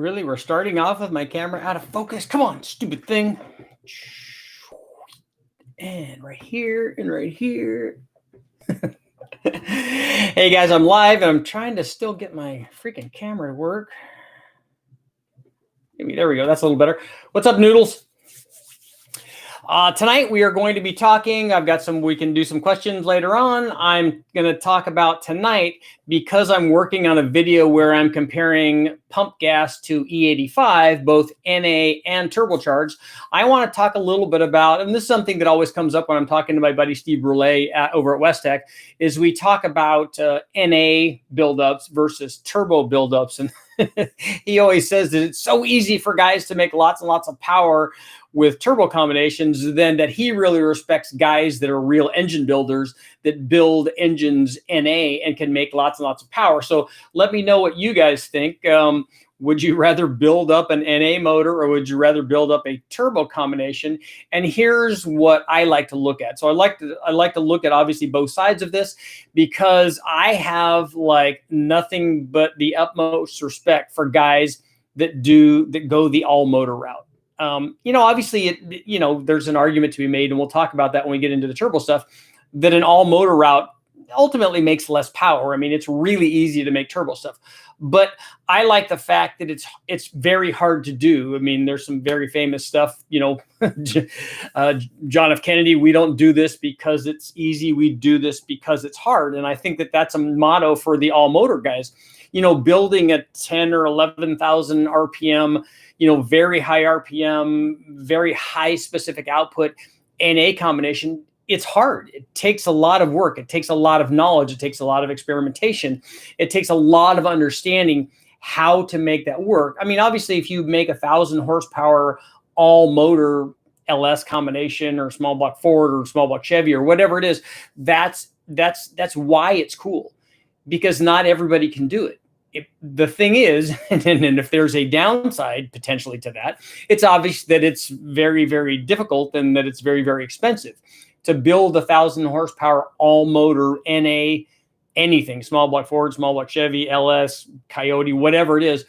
Really? We're starting off with my camera out of focus. Come on, stupid thing. And right here and right here. Hey guys, I'm live and I'm trying to still get my freaking camera to work. Maybe there we go. That's a little better. What's up, Noodles? Tonight we are going to be talking. I've got we can do some questions later on. I'm going to talk about tonight, because I'm working on a video where I'm comparing pump gas to E85, both NA and turbocharged. I want to talk a little bit about, and this is something that always comes up when I'm talking to my buddy Steve Brule over at West Tech, is we talk about NA buildups versus turbo buildups. And he always says that it's so easy for guys to make lots and lots of power with turbo combinations, then that he really respects guys that are real engine builders that build engines NA and can make lots and lots of power. So let me know what you guys think. Would you rather build up an NA motor, or would you rather build up a turbo combination? And here's what I like to look at. So I like to look at obviously both sides of this, because I have like nothing but the utmost respect for guys that go the all motor route. Obviously, there's an argument to be made, and we'll talk about that when we get into the turbo stuff, that an all motor route ultimately makes less power. I mean, it's really easy to make turbo stuff, but I like the fact that it's very hard to do. I mean, there's some very famous stuff, John F. Kennedy, we don't do this because it's easy. We do this because it's hard. And I think that that's a motto for the all motor guys, building a 10 or 11,000 RPM, very high RPM, very high specific output NA combination. It's hard. It takes a lot of work. It takes a lot of knowledge. It takes a lot of experimentation. It takes a lot of understanding how to make that work. I mean, obviously, if you make 1,000 horsepower all motor LS combination, or small block Ford or small block Chevy or whatever it is, that's why it's cool, because not everybody can do it. The thing is, and if there's a downside potentially to that, it's obvious that it's very, very difficult and that it's very, very expensive to build 1,000 horsepower all motor NA anything, small block Ford, small block Chevy, LS, Coyote, whatever it is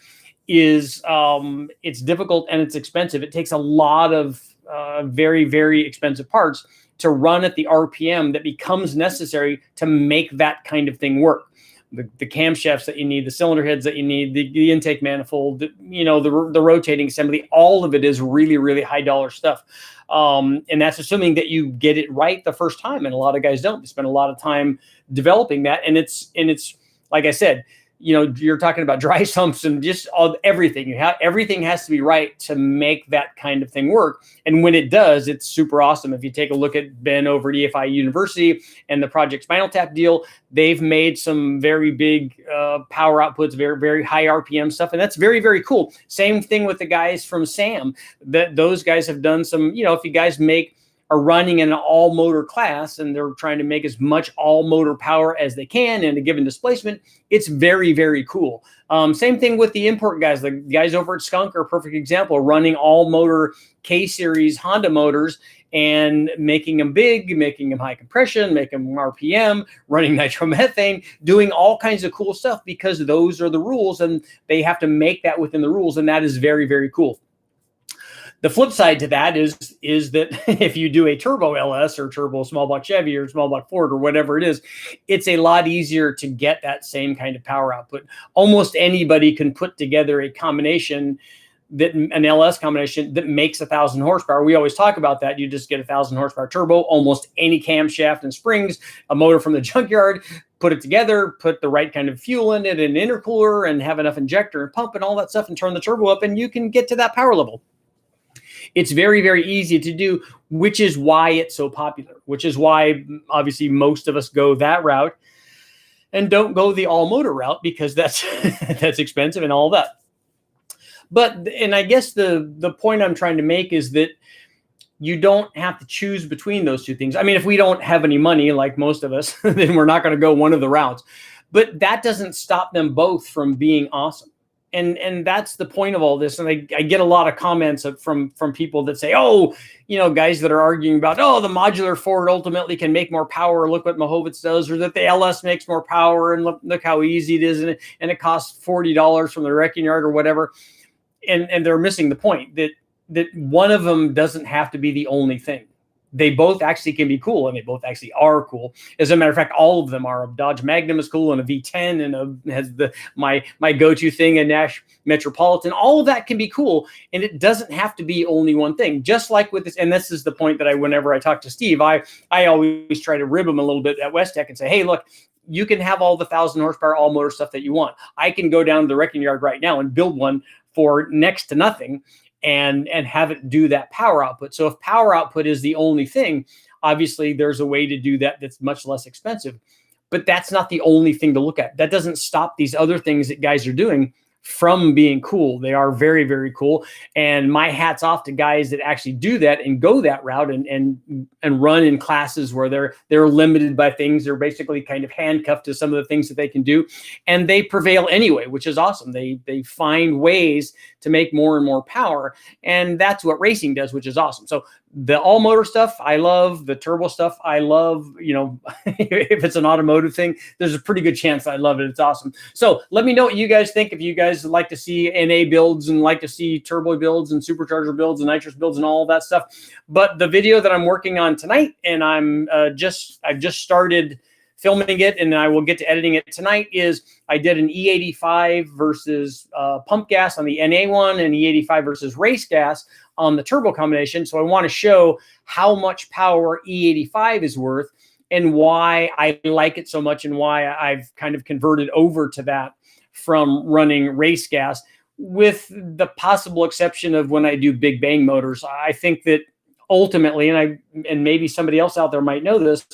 it's difficult and it's expensive. It takes a lot of very, very expensive parts to run at the RPM that becomes necessary to make that kind of thing work. The camshafts that you need, the cylinder heads that you need, the intake manifold, the rotating assembly, all of it is really, really high dollar stuff. And that's assuming that you get it right the first time. And a lot of guys don't. They spend a lot of time developing that. And it's like I said, you're talking about dry sumps and just everything. Everything has to be right to make that kind of thing work. And when it does, it's super awesome. If you take a look at Ben over at EFI University and the Project Spinal Tap deal, they've made some very big power outputs, very, very high RPM stuff. And that's very, very cool. Same thing with the guys from SAM. Those guys have done some, if you guys are running in an all motor class and they're trying to make as much all motor power as they can in a given displacement, it's very, very cool. Same thing with the import guys. The guys over at Skunk are a perfect example, running all motor K-series Honda motors and making them big, making them high compression, making them RPM, running nitromethane, doing all kinds of cool stuff, because those are the rules and they have to make that within the rules. And that is very, very cool. The flip side to that is that if you do a turbo LS or turbo small block Chevy or small block Ford or whatever it is, it's a lot easier to get that same kind of power output. Almost anybody can put together a combination, an LS combination that makes 1,000 horsepower. We always talk about that. You just get 1,000 horsepower turbo, almost any camshaft and springs, a motor from the junkyard, put it together, put the right kind of fuel in it, an intercooler, and have enough injector and pump and all that stuff, and turn the turbo up, and you can get to that power level. It's very, very easy to do, which is why it's so popular, which is why obviously most of us go that route and don't go the all motor route, because that's expensive and all that. But, and I guess the point I'm trying to make is that you don't have to choose between those two things. I mean, if we don't have any money, like most of us, then we're not going to go one of the routes. But that doesn't stop them both from being awesome. And that's the point of all this. And I get a lot of comments from people that say, oh, guys that are arguing about, oh, the modular Ford ultimately can make more power. Look what Mahovitz does, or that the LS makes more power, and look how easy it is. And it costs $40 from the wrecking yard or whatever. and they're missing the point that one of them doesn't have to be the only thing. They both actually can be cool, and they both actually are cool. As a matter of fact, all of them are. A Dodge Magnum is cool, and a V10, and has my go-to thing, a Nash Metropolitan. All of that can be cool, and it doesn't have to be only one thing. Just like with this, and this is the point that whenever I talk to Steve, I always try to rib him a little bit at Westech and say, hey, look, you can have all the 1,000 horsepower all motor stuff that you want. I can go down to the wrecking yard right now and build one for next to nothing, and have it do that power output. So if power output is the only thing, obviously there's a way to do that that's much less expensive. But that's not the only thing to look at. That doesn't stop these other things that guys are doing from being cool. They are very, very cool. And my hat's off to guys that actually do that and go that route and run in classes where they're limited by things. They're basically kind of handcuffed to some of the things that they can do, and they prevail anyway, which is awesome. They find ways to make more and more power, and that's what racing does, which is awesome. So the all motor stuff, I love. The turbo stuff, I love. You know, if it's an automotive thing, there's a pretty good chance I love it. It's awesome. So let me know what you guys think. If you guys like to see NA builds and like to see turbo builds and supercharger builds and nitrous builds and all that stuff. But the video that I'm working on tonight, and I've just started filming it, and I will get to editing it tonight, is I did an E85 versus pump gas on the NA one, and E85 versus race gas on the turbo combination. So I want to show how much power E85 is worth and why I like it so much, and why I've kind of converted over to that from running race gas, with the possible exception of when I do big bang motors. I think that ultimately, and maybe somebody else out there might know this,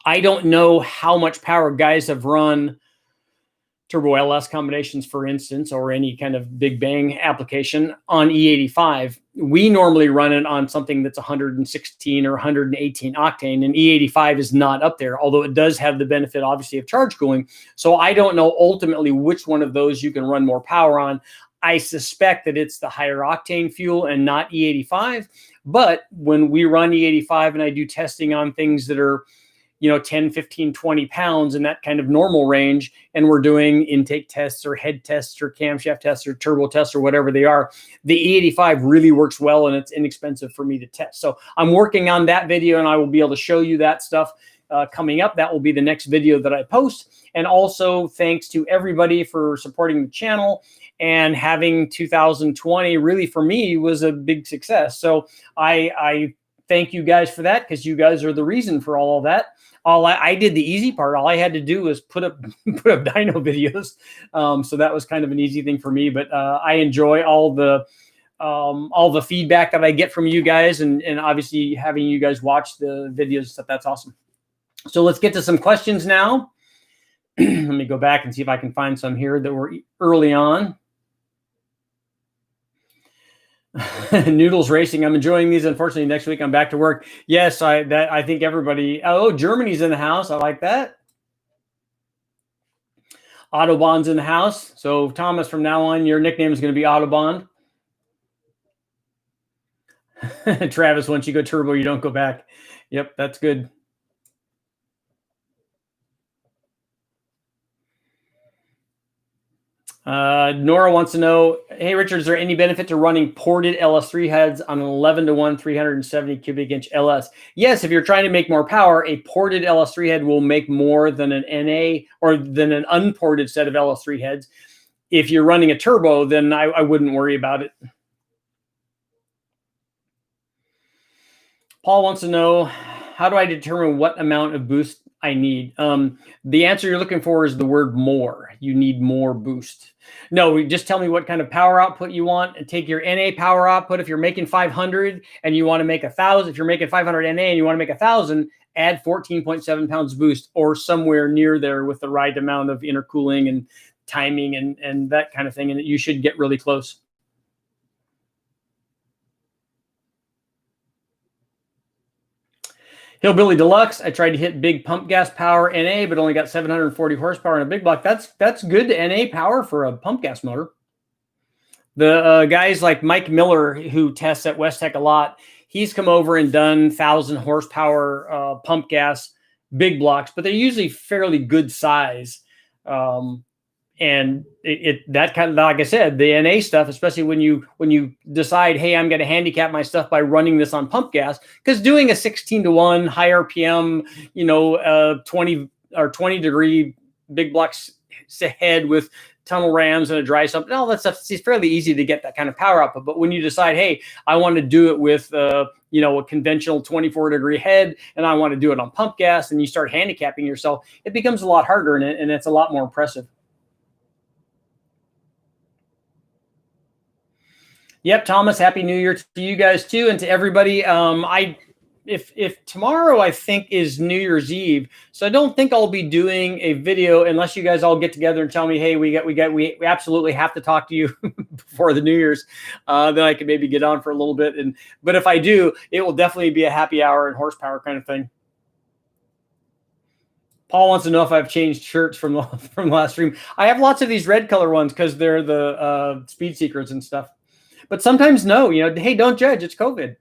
I don't know how much power guys have run turbo LS combinations, for instance, or any kind of big bang application on E85. We normally run it on something that's 116 or 118 octane, and E85 is not up there, although it does have the benefit, obviously, of charge cooling. So I don't know ultimately which one of those you can run more power on. I suspect that it's the higher octane fuel and not E85. But when we run E85 and I do testing on things that are 10, 15, 20 pounds in that kind of normal range, and we're doing intake tests or head tests or camshaft tests or turbo tests or whatever they are, the E85 really works well, and it's inexpensive for me to test. So I'm working on that video, and I will be able to show you that stuff coming up. That will be the next video that I post. And also thanks to everybody for supporting the channel, and having 2020 really for me was a big success. So I thank you guys for that, because you guys are the reason for all of that. I did the easy part. All I had to do was put up dyno videos. So that was kind of an easy thing for me, but I enjoy all the feedback that I get from you guys, and obviously having you guys watch the videos and stuff. That's awesome. So let's get to some questions now. Let me go back and see if I can find some here that were early on. Noodles Racing, I'm enjoying these. Unfortunately, next week I'm back to work. Yes, I think everybody. Oh, Germany's in the house. I like that. Autobahn's in the house. So Thomas, from now on, your nickname is going to be Autobahn. Travis, once you go turbo, you don't go back. Yep, that's good. Nora wants to know, hey, Richard, is there any benefit to running ported LS3 heads on an 11-to-1 370 cubic inch LS? Yes, if you're trying to make more power, a ported LS3 head will make more than an NA or than an unported set of LS3 heads. If you're running a turbo, then I wouldn't worry about it. Paul wants to know, how do I determine what amount of boost I need? The answer you're looking for is the word more. You need more boost. No, just tell me what kind of power output you want, and take your NA power output. If you're making 500 and you want to make 1,000, if you're making 500 NA and you want to make 1,000, add 14.7 pounds boost, or somewhere near there, with the right amount of intercooling and timing and that kind of thing, and you should get really close. Hillbilly Deluxe, I tried to hit big pump gas power NA, but only got 740 horsepower in a big block. That's good NA power for a pump gas motor. The guys like Mike Miller, who tests at Westech a lot, he's come over and done 1,000 horsepower pump gas big blocks, but they're usually fairly good size. And that kind of, like I said, the NA stuff, especially when you decide, hey, I'm going to handicap my stuff by running this on pump gas, because doing a 16-to-1 high RPM, 20 degree big blocks head with tunnel rams and a dry sump, all that stuff, it's fairly easy to get that kind of power output. But when you decide, hey, I want to do it with a conventional 24 degree head, and I want to do it on pump gas, and you start handicapping yourself, it becomes a lot harder, and it's a lot more impressive. Yep, Thomas, Happy New Year to you guys too, and to everybody. If tomorrow I think is New Year's Eve, so I don't think I'll be doing a video unless you guys all get together and tell me, hey, we absolutely have to talk to you before the New Year's. Then I can maybe get on for a little bit, but if I do, it will definitely be a happy hour and horsepower kind of thing. Paul wants to know if I've changed shirts from the last stream. I have lots of these red color ones because they're the speed secrets and stuff. But sometimes no, hey, don't judge. It's COVID.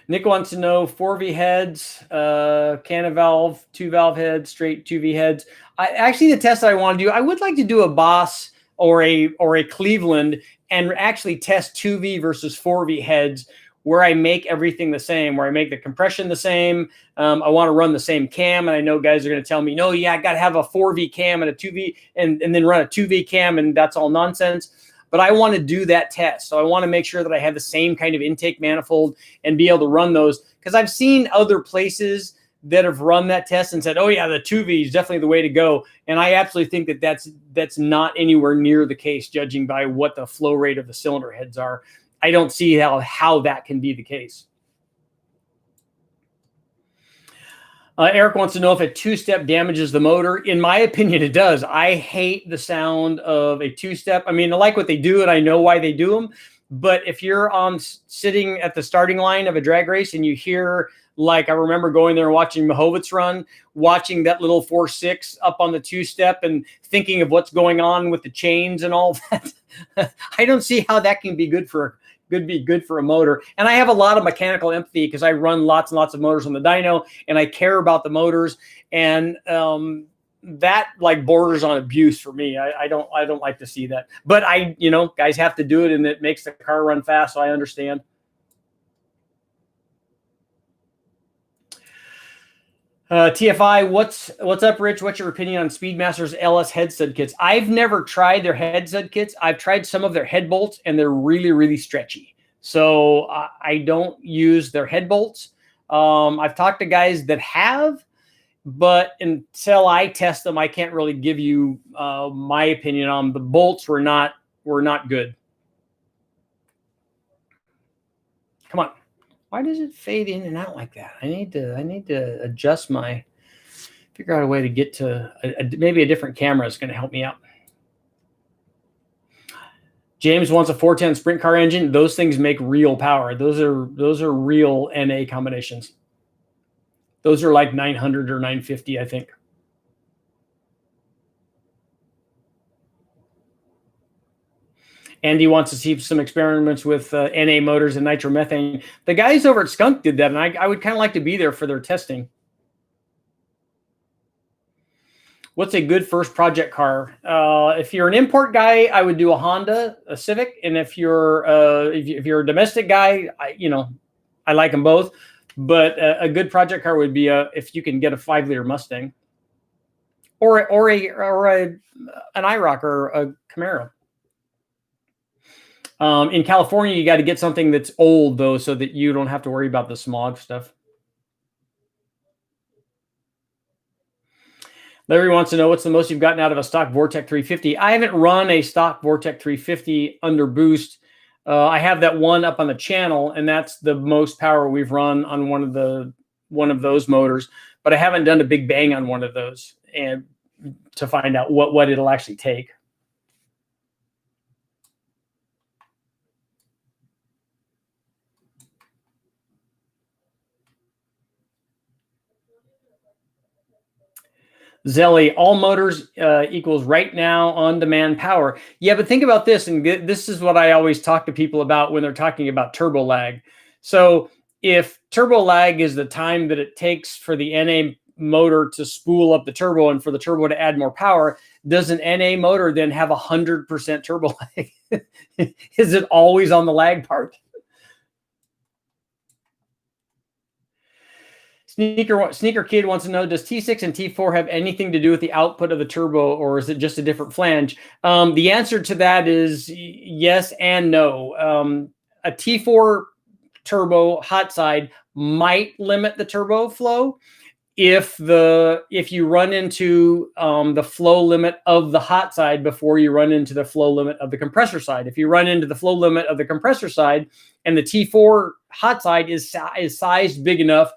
Nick wants to know 4V heads, can valve, 2-valve heads, straight 2V heads. Actually, the test that I want to do, I would like to do a Boss or a Cleveland and actually test 2V versus 4V heads, where I make everything the same, where I make the compression the same. I want to run the same cam, and I know guys are going to tell me, no, yeah, I got to have a 4V cam and a 2V, and then run a 2V cam, and that's all nonsense. But I want to do that test. So I want to make sure that I have the same kind of intake manifold and be able to run those, because I've seen other places that have run that test and said, oh yeah, the 2V is definitely the way to go. And I absolutely think that that's not anywhere near the case, judging by what the flow rate of the cylinder heads are. I don't see how that can be the case. Eric wants to know if a two-step damages the motor. In my opinion, it does. I hate the sound of a two-step. I mean, I like what they do, and I know why they do them. But if you're sitting at the starting line of a drag race and you hear, like I remember going there and watching Mahovitz run, watching that little 4.6 up on the two-step and thinking of what's going on with the chains and all that, I don't see how that can be good for a motor. And I have a lot of mechanical empathy because I run lots and lots of motors on the dyno, and I care about the motors, and that like borders on abuse for me. I don't like to see that, but guys have to do it, and it makes the car run fast, so I understand. TFI, what's up, Rich? What's your opinion on Speedmaster's LS head stud kits? I've never tried their head stud kits. I've tried some of their head bolts, and they're really, really stretchy. So I don't use their head bolts. I've talked to guys that have, but until I test them, I can't really give you my opinion on them. The bolts were not good. Come on. Why does it fade in and out like that? I need to adjust figure out a way to get to maybe a different camera is going to help me out. James wants a 410 sprint car engine. Those things make real power. Those are real NA combinations. Those are like 900 or 950, I think. Andy wants to see some experiments with NA motors and nitromethane. The guys over at Skunk did that, and I would kind of like to be there for their testing. What's a good first project car? If you're an import guy, I would do a Honda, a Civic, and if you're a domestic guy, I like them both. But a good project car would be if you can get a 5-liter Mustang, or an IROC or a Camaro. In California, you got to get something that's old, though, so that you don't have to worry about the smog stuff. Larry wants to know what's the most you've gotten out of a stock Vortec 350. I haven't run a stock Vortec 350 under boost. I have that one up on the channel, and that's the most power we've run on one of those motors. But I haven't done a big bang on one of those, and to find out what it'll actually take. Zelly, all motors equals right now on-demand power. Yeah, but think about this, and this is what I always talk to people about when they're talking about turbo lag. So if turbo lag is the time that it takes for the NA motor to spool up the turbo and for the turbo to add more power, does an NA motor then have 100% turbo lag? Is it always on the lag part? Sneaker Kid wants to know, does T6 and T4 have anything to do with the output of the turbo, or is it just a different flange? The answer to that is yes and no. A T4 turbo hot side might limit the turbo flow if you run into the flow limit of the hot side before you run into the flow limit of the compressor side. If you run into the flow limit of the compressor side and the T4 hot side is sized big enough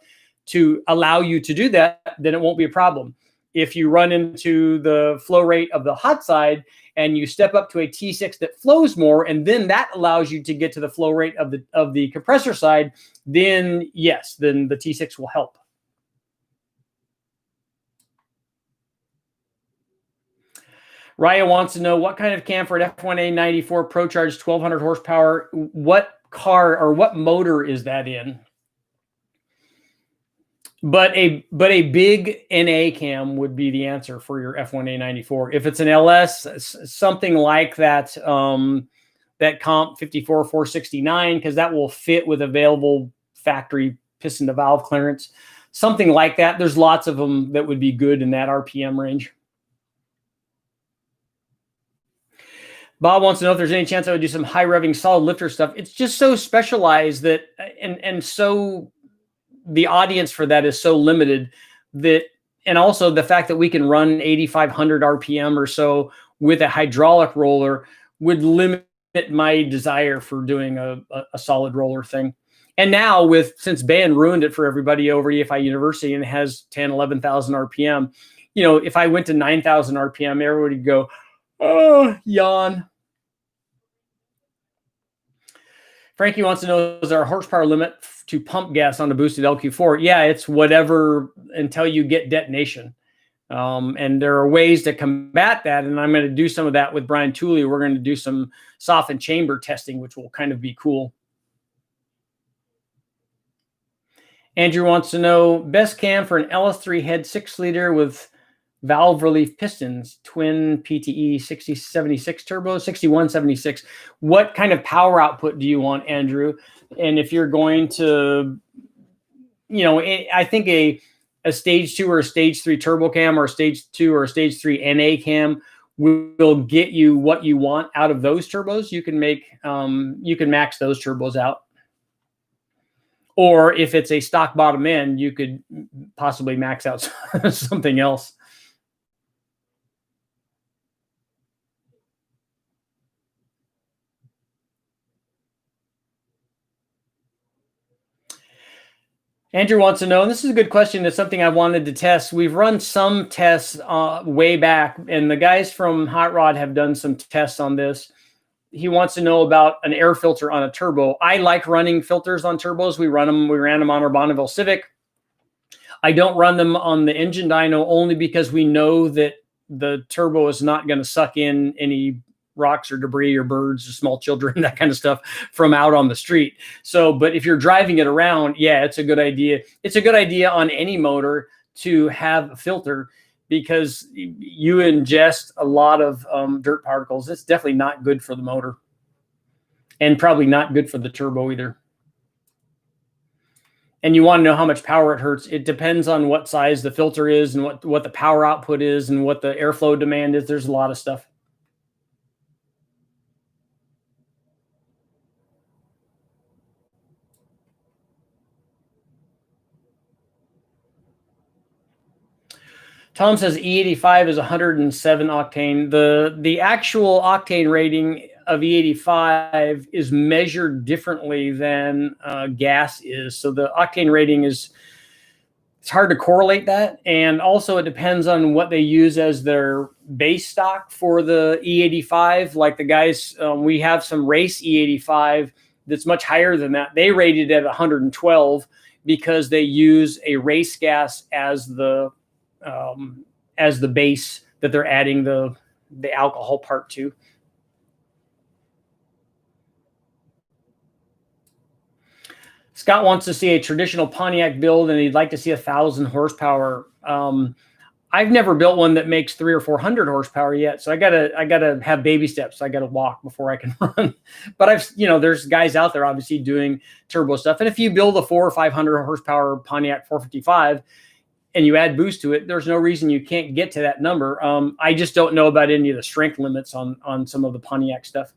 to allow you to do that, then it won't be a problem. If you run into the flow rate of the hot side and you step up to a T6 that flows more, and then that allows you to get to the flow rate of the compressor side, then yes, then the T6 will help. Raya wants to know, what kind of cam for an F1A 94 ProCharge 1200 horsepower? What car or what motor is that in? But a big NA cam would be the answer for your F1A 94. If it's an LS, something like that, that Comp 54 469, because that will fit with available factory piston to valve clearance, something like that. There's lots of them that would be good in that RPM range. Bob wants to know if there's any chance I would do some high revving solid lifter stuff. It's just so specialized that, and so the audience for that is so limited that, and also the fact that we can run 8,500 RPM or so with a hydraulic roller would limit my desire for doing a solid roller thing. And now since Ben ruined it for everybody over EFI University and has 10, 11,000 RPM, you know, if I went to 9,000 RPM, everybody would go, oh, yawn. Frankie wants to know, is there a horsepower limit to pump gas on a boosted LQ4? Yeah, it's whatever until you get detonation. And there are ways to combat that. And I'm going to do some of that with Brian Tooley. We're going to do some softened chamber testing, which will kind of be cool. Andrew wants to know, best cam for an LS3 head 6-liter with valve relief pistons, twin PTE 6076 turbo, 6176. What kind of power output do you want, Andrew? And if you're going to, you know, I think a stage 2 or a stage 3 turbo cam or a stage 2 or a stage 3 NA cam will get you what you want out of those turbos. You can max those turbos out. Or if it's a stock bottom end, you could possibly max out something else. Andrew wants to know, and this is a good question. It's something I wanted to test. We've run some tests way back, and the guys from Hot Rod have done some tests on this. He wants to know about an air filter on a turbo. I like running filters on turbos. We ran them on our Bonneville Civic. I don't run them on the engine dyno only because we know that the turbo is not going to suck in any rocks or debris or birds or small children, that kind of stuff from out on the street. So, but if you're driving it around, yeah, it's a good idea. It's a good idea on any motor to have a filter because you ingest a lot of dirt particles. It's definitely not good for the motor and probably not good for the turbo either. And you want to know how much power it hurts. It depends on what size the filter is and what the power output is and what the airflow demand is. There's a lot of stuff. Tom says E85 is 107 octane. The actual octane rating of E85 is measured differently than gas is. So the octane rating it's hard to correlate that. And also it depends on what they use as their base stock for the E85. Like the guys, we have some race E85 that's much higher than that. They rated at 112 because they use a race gas as the base that they're adding the alcohol part to. Scott wants to see a traditional Pontiac build, and he'd like to see 1,000 horsepower. I've never built one that makes 300 or 400 horsepower yet, so I gotta have baby steps. I gotta walk before I can run. But there's guys out there obviously doing turbo stuff, and if you build a 400 or 500 horsepower Pontiac 455 and you add boost to it, there's no reason you can't get to that number. I just don't know about any of the strength limits on some of the Pontiac stuff.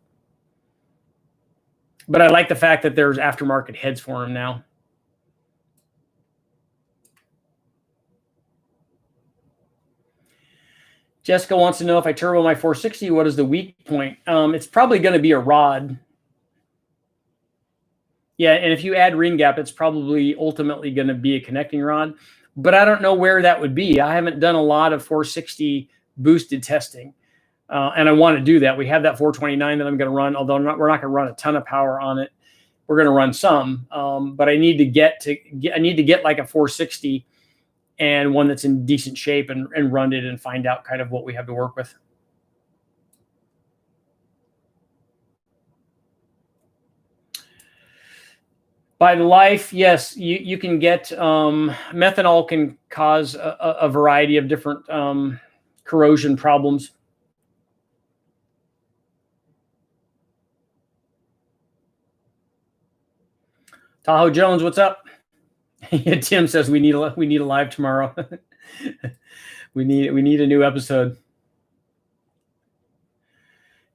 But I like the fact that there's aftermarket heads for them now. Jessica wants to know, if I turbo my 460, what is the weak point? It's probably going to be a rod. Yeah, and if you add ring gap, it's probably ultimately going to be a connecting rod. But I don't know where that would be. I haven't done a lot of 460 boosted testing. And I want to do that. We have that 429 that I'm going to run, although we're not going to run a ton of power on it. We're going to run some, but I need to get like a 460 and one that's in decent shape and run it and find out kind of what we have to work with. By the life, yes, you can get methanol can cause a variety of different corrosion problems. Tahoe Jones, what's up? Tim says we need a live tomorrow. we need a new episode.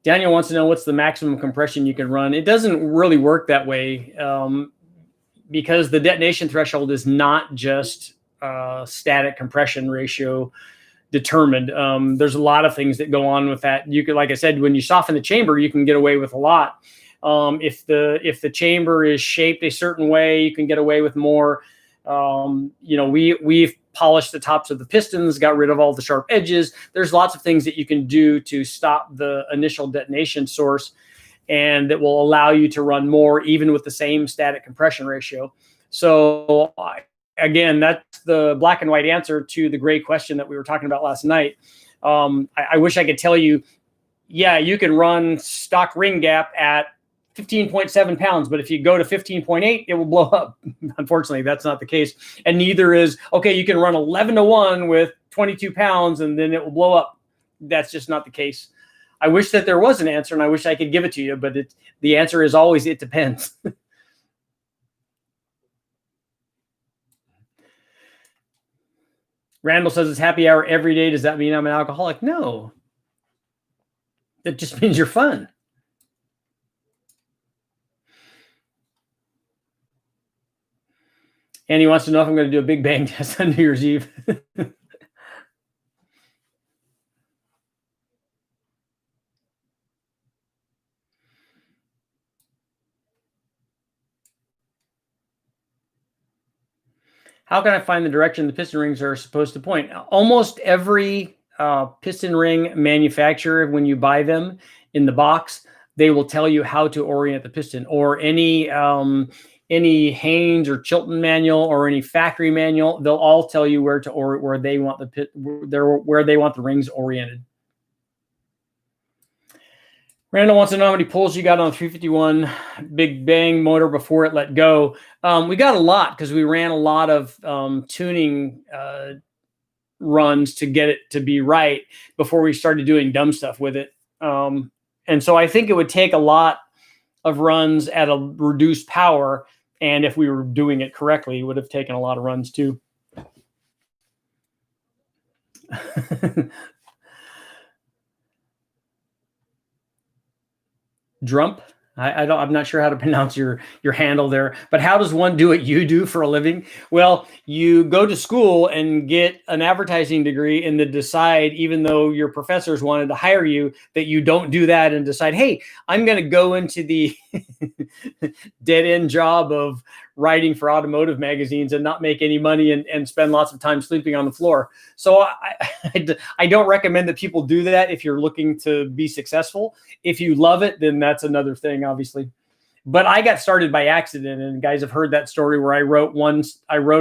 Daniel wants to know, what's the maximum compression you can run? It doesn't really work that way because the detonation threshold is not just static compression ratio determined. There's a lot of things that go on with that. You could, like I said, when you soften the chamber, you can get away with a lot. If the chamber is shaped a certain way, you can get away with more. We've polished the tops of the pistons, got rid of all the sharp edges. There's lots of things that you can do to stop the initial detonation source, and that will allow you to run more even with the same static compression ratio. So again, that's the black and white answer to the gray question that we were talking about last night. I wish I could tell you, yeah, you can run stock ring gap at 15.7 pounds, but if you go to 15.8, it will blow up. Unfortunately, that's not the case. And neither is, okay, you can run 11-to-1 with 22 pounds and then it will blow up. That's just not the case. I wish that there was an answer, and I wish I could give it to you, but the answer is always, it depends. Randall says it's happy hour every day. Does that mean I'm an alcoholic? No. It just means you're fun. And he wants to know if I'm going to do a big bang test on New Year's Eve. How can I find the direction the piston rings are supposed to point? Almost every piston ring manufacturer, when you buy them in the box, they will tell you how to orient the piston, or any Haynes or Chilton manual or any factory manual. They'll all tell you where they want the rings oriented. Randall wants to know how many pulls you got on the 351 Big Bang motor before it let go. We got a lot because we ran a lot of tuning runs to get it to be right before we started doing dumb stuff with it. And so I think it would take a lot of runs at a reduced power. And if we were doing it correctly, it would have taken a lot of runs too. Drump. I'm not sure how to pronounce your handle there, but how does one do what you do for a living? Well, you go to school and get an advertising degree and then decide, even though your professors wanted to hire you, that you don't do that and decide, hey, I'm going to go into the dead end job of writing for automotive magazines and not make any money and spend lots of time sleeping on the floor. So I don't recommend that people do that if you're looking to be successful. If you love it, then that's another thing, obviously. But I got started by accident, and guys have heard that story where I wrote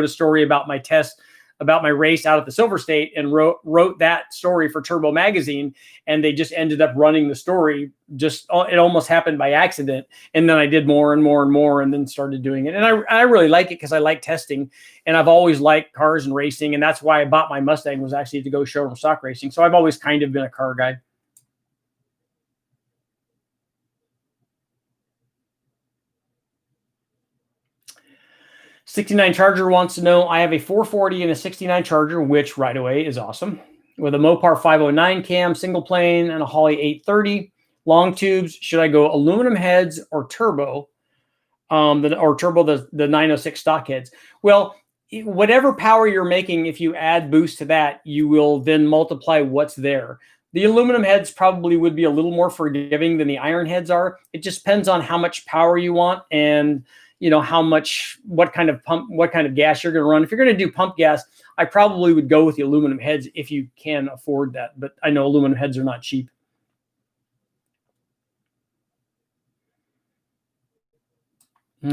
a story about my test about my race out at the Silver State and wrote that story for Turbo Magazine. And they just ended up running the story. It almost happened by accident. And then I did more and more and more, and then started doing it. And I really like it because I like testing, and I've always liked cars and racing. And that's why I bought my Mustang, was actually to go showroom stock racing. So I've always kind of been a car guy. '69 Charger wants to know, I have a 440 and a '69 Charger, which right away is awesome, with a Mopar 509 cam, single plane, and a Holley 830. Long tubes, should I go aluminum heads or turbo? The 906 stock heads. Well, whatever power you're making, if you add boost to that, you will then multiply what's there. The aluminum heads probably would be a little more forgiving than the iron heads are. It just depends on how much power you want, and what kind of gas you're going to run. If you're going to do pump gas, I probably would go with the aluminum heads if you can afford that. But I know aluminum heads are not cheap.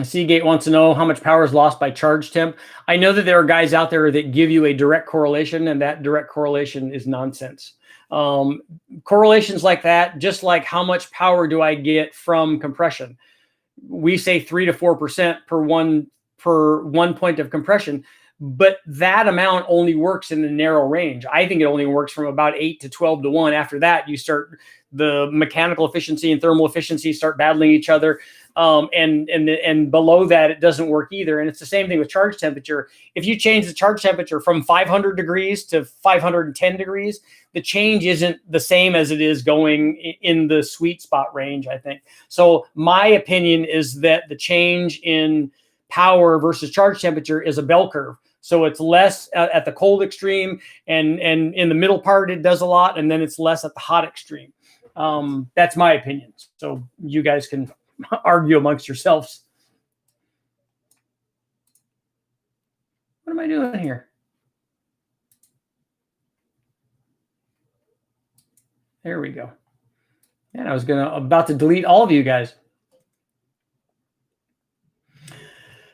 Seagate wants to know how much power is lost by charge temp. I know that there are guys out there that give you a direct correlation, and that direct correlation is nonsense. Correlations like that, just like how much power do I get from compression? We say 3 to 4% per one point of compression, but that amount only works in the narrow range. I think it only works from about 8 to 12 to 1. After that, you start, the mechanical efficiency and thermal efficiency start battling each other. And below that, it doesn't work either. And it's the same thing with charge temperature. If you change the charge temperature from 500 degrees to 510 degrees, the change isn't the same as it is going in the sweet spot range, I think. So my opinion is that the change in power versus charge temperature is a bell curve. So it's less at the cold extreme, and in the middle part, it does a lot. And then it's less at the hot extreme. That's my opinion. So you guys can argue amongst yourselves. What am I doing here? There we go. And I was about to delete all of you guys.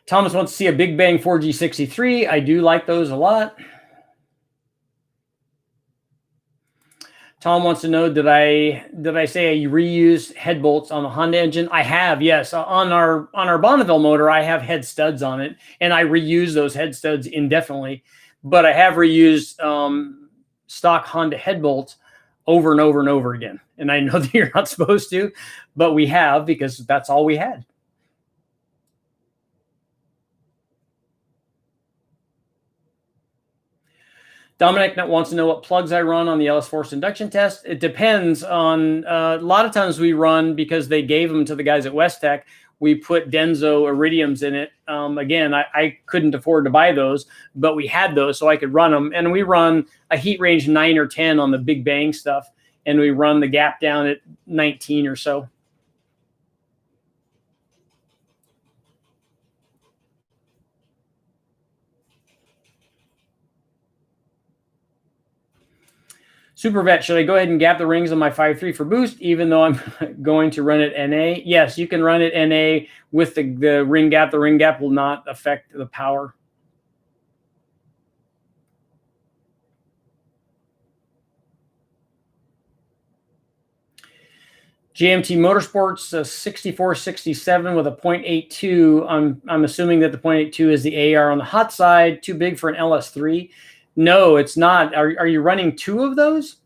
Thomas wants to see a Big Bang 4G63. I do like those a lot. Tom wants to know, did I say I reuse head bolts on the Honda engine? I have, yes. On our Bonneville motor, I have head studs on it, and I reuse those head studs indefinitely. But I have reused stock Honda head bolts over and over and over again. And I know that you're not supposed to, but we have, because that's all we had. Dominic wants to know what plugs I run on the LS Force induction test. It depends on, a lot of times we run, because they gave them to the guys at West Tech, we put Denso Iridiums in it. Again, I couldn't afford to buy those, but we had those, so I could run them. And we run a heat range 9 or 10 on the Big Bang stuff, and we run the gap down at 19 or so. Super Vet, should I go ahead and gap the rings on my 5.3 for boost, even though I'm going to run it NA? Yes, you can run it NA with the ring gap. The ring gap will not affect the power. JMT Motorsports 6467 with a 0.82. I'm assuming that the 0.82 is the AR on the hot side. Too big for an LS3. No, it's not. Are you running 2 of those?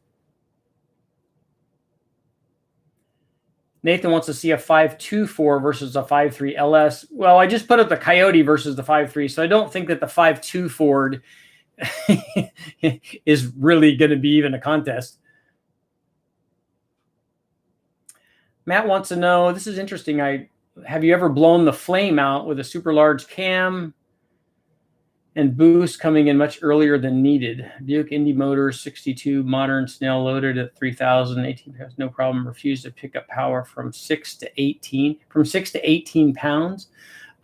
Nathan wants to see a 5.24 versus a 5.3 LS. Well, I just put up the Coyote versus the 5.3, so I don't think that the 5.2 Ford is really going to be even a contest. Matt wants to know, this is interesting. Have you ever blown the flame out with a super large cam and boost coming in much earlier than needed? Buick Indy Motors 62 modern snail loaded at 3,000, 18 pounds, no problem. Refused to pick up power from 6 to 18 pounds.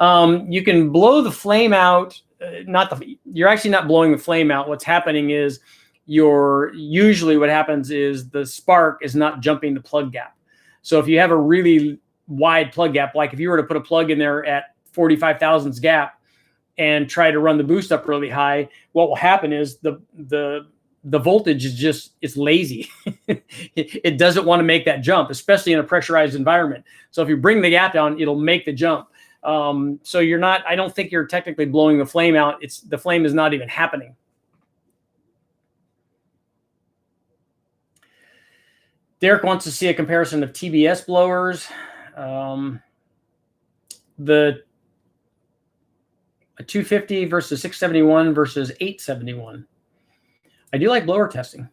You can blow the flame out. You're actually not blowing the flame out. What's happening is usually what happens is the spark is not jumping the plug gap. So if you have a really wide plug gap, like if you were to put a plug in there at 45 thousandths gap, and try to run the boost up really high, what will happen is the voltage is just, it's lazy. It doesn't want to make that jump, especially in a pressurized environment. So if you bring the gap down, it'll make the jump. So you're not, I don't think you're technically blowing the flame out. The flame is not even happening. Derek wants to see a comparison of TBS blowers. The 250 versus 671 versus 871. I do like blower testing.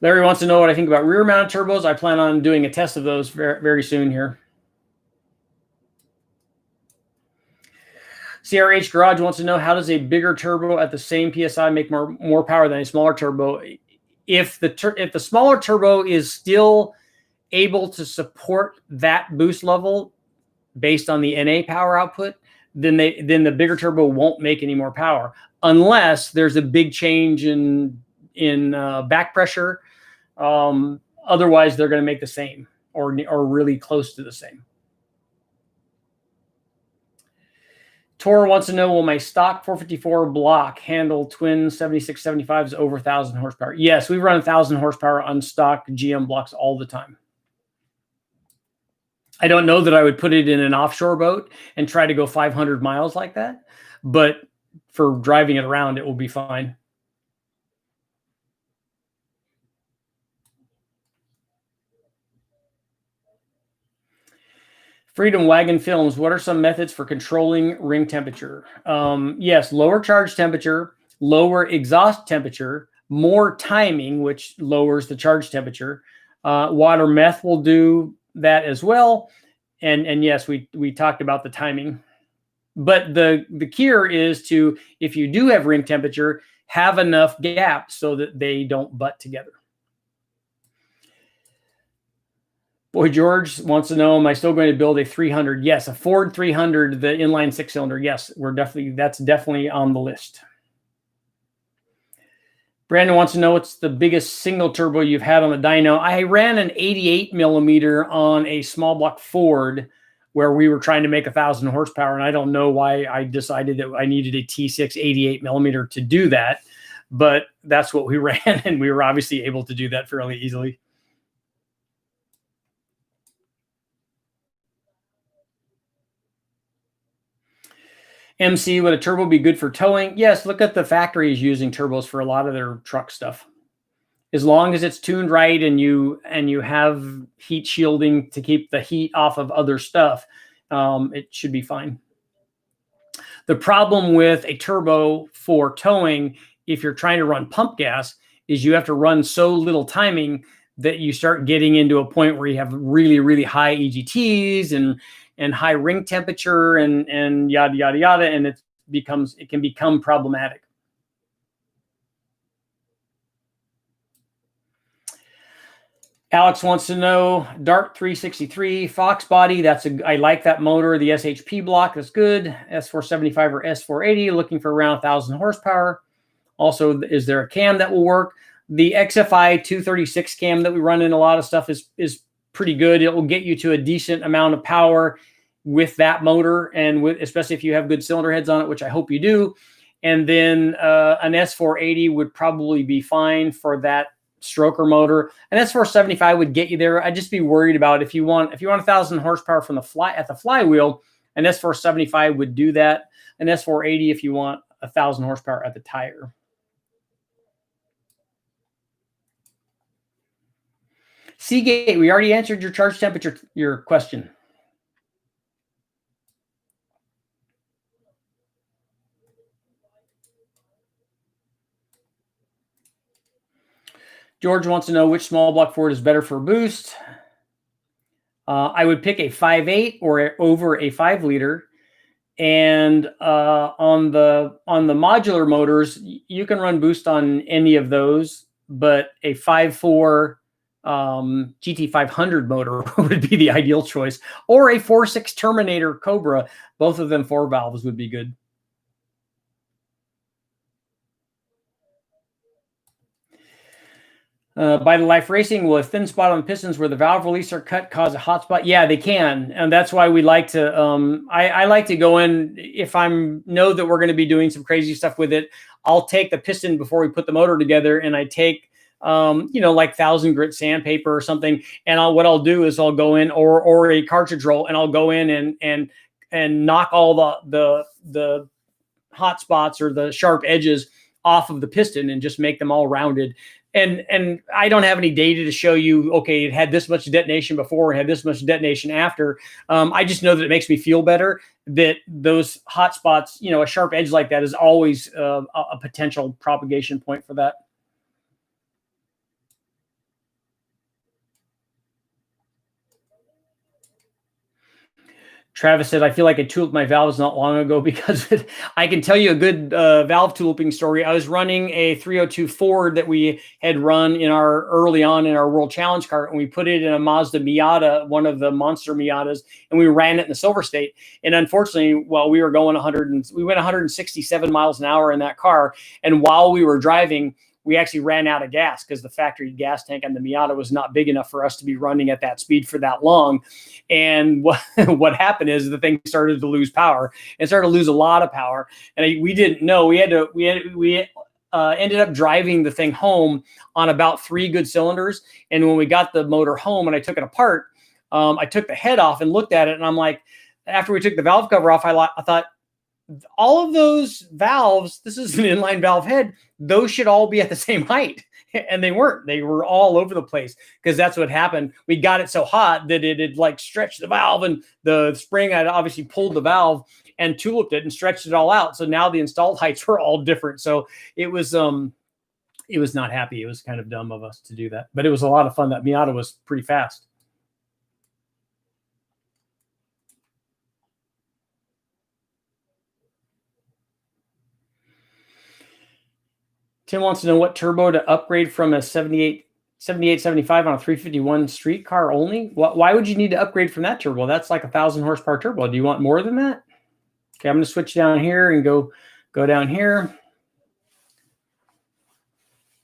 Larry wants to know what I think about rear mounted turbos. I plan on doing a test of those very, very soon here. CRH Garage wants to know, how does a bigger turbo at the same PSI make more power than a smaller turbo? If the smaller turbo is still able to support that boost level based on the NA power output, then the bigger turbo won't make any more power unless there's a big change in back pressure. Otherwise, they're going to make the same or really close to the same. Tor wants to know, will my stock 454 block handle twin 7675s over 1,000 horsepower? Yes, we run 1,000 horsepower on stock GM blocks all the time. I don't know that I would put it in an offshore boat and try to go 500 miles like that, but for driving it around, it will be fine. Freedom Wagon Films, what are some methods for controlling ring temperature? Yes, lower charge temperature, lower exhaust temperature, more timing, which lowers the charge temperature. Water meth will do that as well. And yes, we talked about the timing. But the key is to, if you do have ring temperature, have enough gap so that they don't butt together. Boy George wants to know, am I still going to build a 300? Yes, a Ford 300, the inline 6-cylinder. Yes, that's definitely on the list. Brandon wants to know, what's the biggest single turbo you've had on the dyno? I ran an 88 millimeter on a small block Ford where we were trying to make 1,000 horsepower, and I don't know why I decided that I needed a T6 88 millimeter to do that, but that's what we ran, and we were obviously able to do that fairly easily. MC, would a turbo be good for towing? Yes, look at the factories using turbos for a lot of their truck stuff. As long as it's tuned right and you have heat shielding to keep the heat off of other stuff, it should be fine. The problem with a turbo for towing, if you're trying to run pump gas, is you have to run so little timing that you start getting into a point where you have really, really high EGTs and high ring temperature and yada, yada, yada. And it can become problematic. Alex wants to know, Dart 363 Fox body. I like that motor. The SHP block, that's good. S475 or S480, looking for around 1,000 horsepower. Also, is there a cam that will work? The XFI 236 cam that we run in a lot of stuff is pretty good. It will get you to a decent amount of power with that motor, and especially if you have good cylinder heads on it, which I hope you do. And then an S480 would probably be fine for that stroker motor. An S475 would get you there. I'd just be worried about if you want 1,000 horsepower from the flywheel, an S475 would do that. An S480 if you want 1,000 horsepower at the tire. Seagate, we already answered your charge temperature, your question. George wants to know, which small block Ford is better for boost. I would pick a 5.8 or over a 5-liter. And on the modular motors, you can run boost on any of those, but a 5.4 GT500 motor would be the ideal choice, or a 4.6 Terminator Cobra. Both of them 4 valves would be good. By the Life Racing, will a thin spot on the pistons where the valve release are cut cause a hot spot? Yeah, they can, and that's why we like to. I like to go in if know that we're going to be doing some crazy stuff with it. I'll take the piston before we put the motor together, and I take like 1,000 grit sandpaper or something, and what I'll do is I'll go in or a cartridge roll, and I'll go in and knock all the hot spots or the sharp edges off of the piston and just make them all rounded. And I don't have any data to show you, okay, it had this much detonation before and had this much detonation after. I just know that it makes me feel better that those hot spots, a sharp edge like that is always a potential propagation point for that. Travis said, I feel like I tuliped my valves not long ago because I can tell you a good valve tuliping story. I was running a 302 Ford that we had run early on in our World Challenge cart, and we put it in a Mazda Miata, one of the monster Miatas, and we ran it in the Silver State. And unfortunately, while we were going we went 167 miles an hour in that car. And while we were driving, we actually ran out of gas because the factory gas tank on the Miata was not big enough for us to be running at that speed for that long. And what happened is the thing started to lose power and started to lose a lot of power. And we didn't know. We ended up driving the thing home on about 3 good cylinders. And when we got the motor home and I took it apart, I took the head off and looked at it. And I'm like, after we took the valve cover off, I thought, all of those valves, this is an inline valve head, those should all be at the same height. And they weren't. They were all over the place because that's what happened. We got it so hot that it had like stretched the valve, and the spring had obviously pulled the valve and tuliped it and stretched it all out. So now the installed heights were all different. So it was not happy. It was kind of dumb of us to do that, but it was a lot of fun. That Miata was pretty fast. Tim wants to know what turbo to upgrade from a 7875 on a 351 street car only. Why would you need to upgrade from that turbo? That's like 1,000 horsepower turbo. Do you want more than that? Okay, I'm going to switch down here and go down here.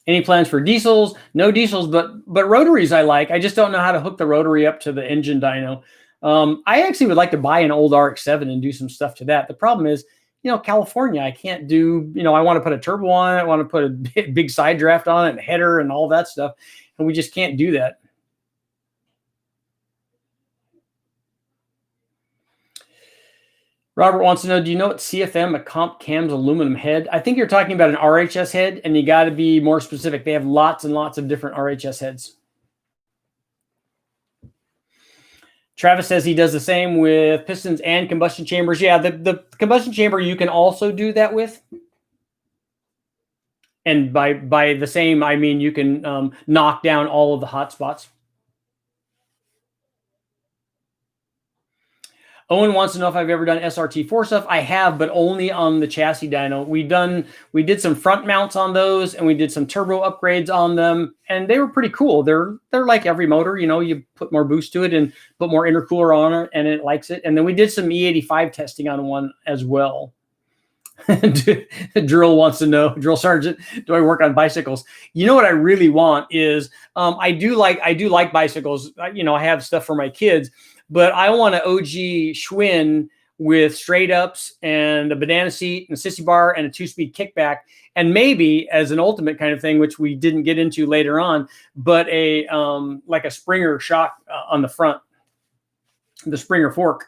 Any plans for diesels? No diesels, but rotaries I like. I just don't know how to hook the rotary up to the engine dyno. I actually would like to buy an old RX-7 and do some stuff to that. The problem is, California, I can't do, I want to put a turbo on it. I want to put a big side draft on it and header and all that stuff. And we just can't do that. Robert wants to know, do you know what CFM, a comp cam's aluminum head? I think you're talking about an RHS head, and you got to be more specific. They have lots and lots of different RHS heads. Travis says he does the same with pistons and combustion chambers. Yeah, the combustion chamber you can also do that with. And by the same, I mean you can knock down all of the hot spots. Owen wants to know if I've ever done SRT4 stuff. I have, but only on the chassis dyno. We did some front mounts on those, and we did some turbo upgrades on them, and they were pretty cool. They're like every motor, you put more boost to it and put more intercooler on it, and it likes it. And then we did some E85 testing on one as well. Drill wants to know, Drill Sergeant, do I work on bicycles? What I really want is I do like bicycles. I have stuff for my kids, but I want an OG Schwinn with straight ups and a banana seat and a sissy bar and a 2-speed kickback, and maybe as an ultimate kind of thing, which we didn't get into later on, but a like a Springer shock on the front, the Springer fork.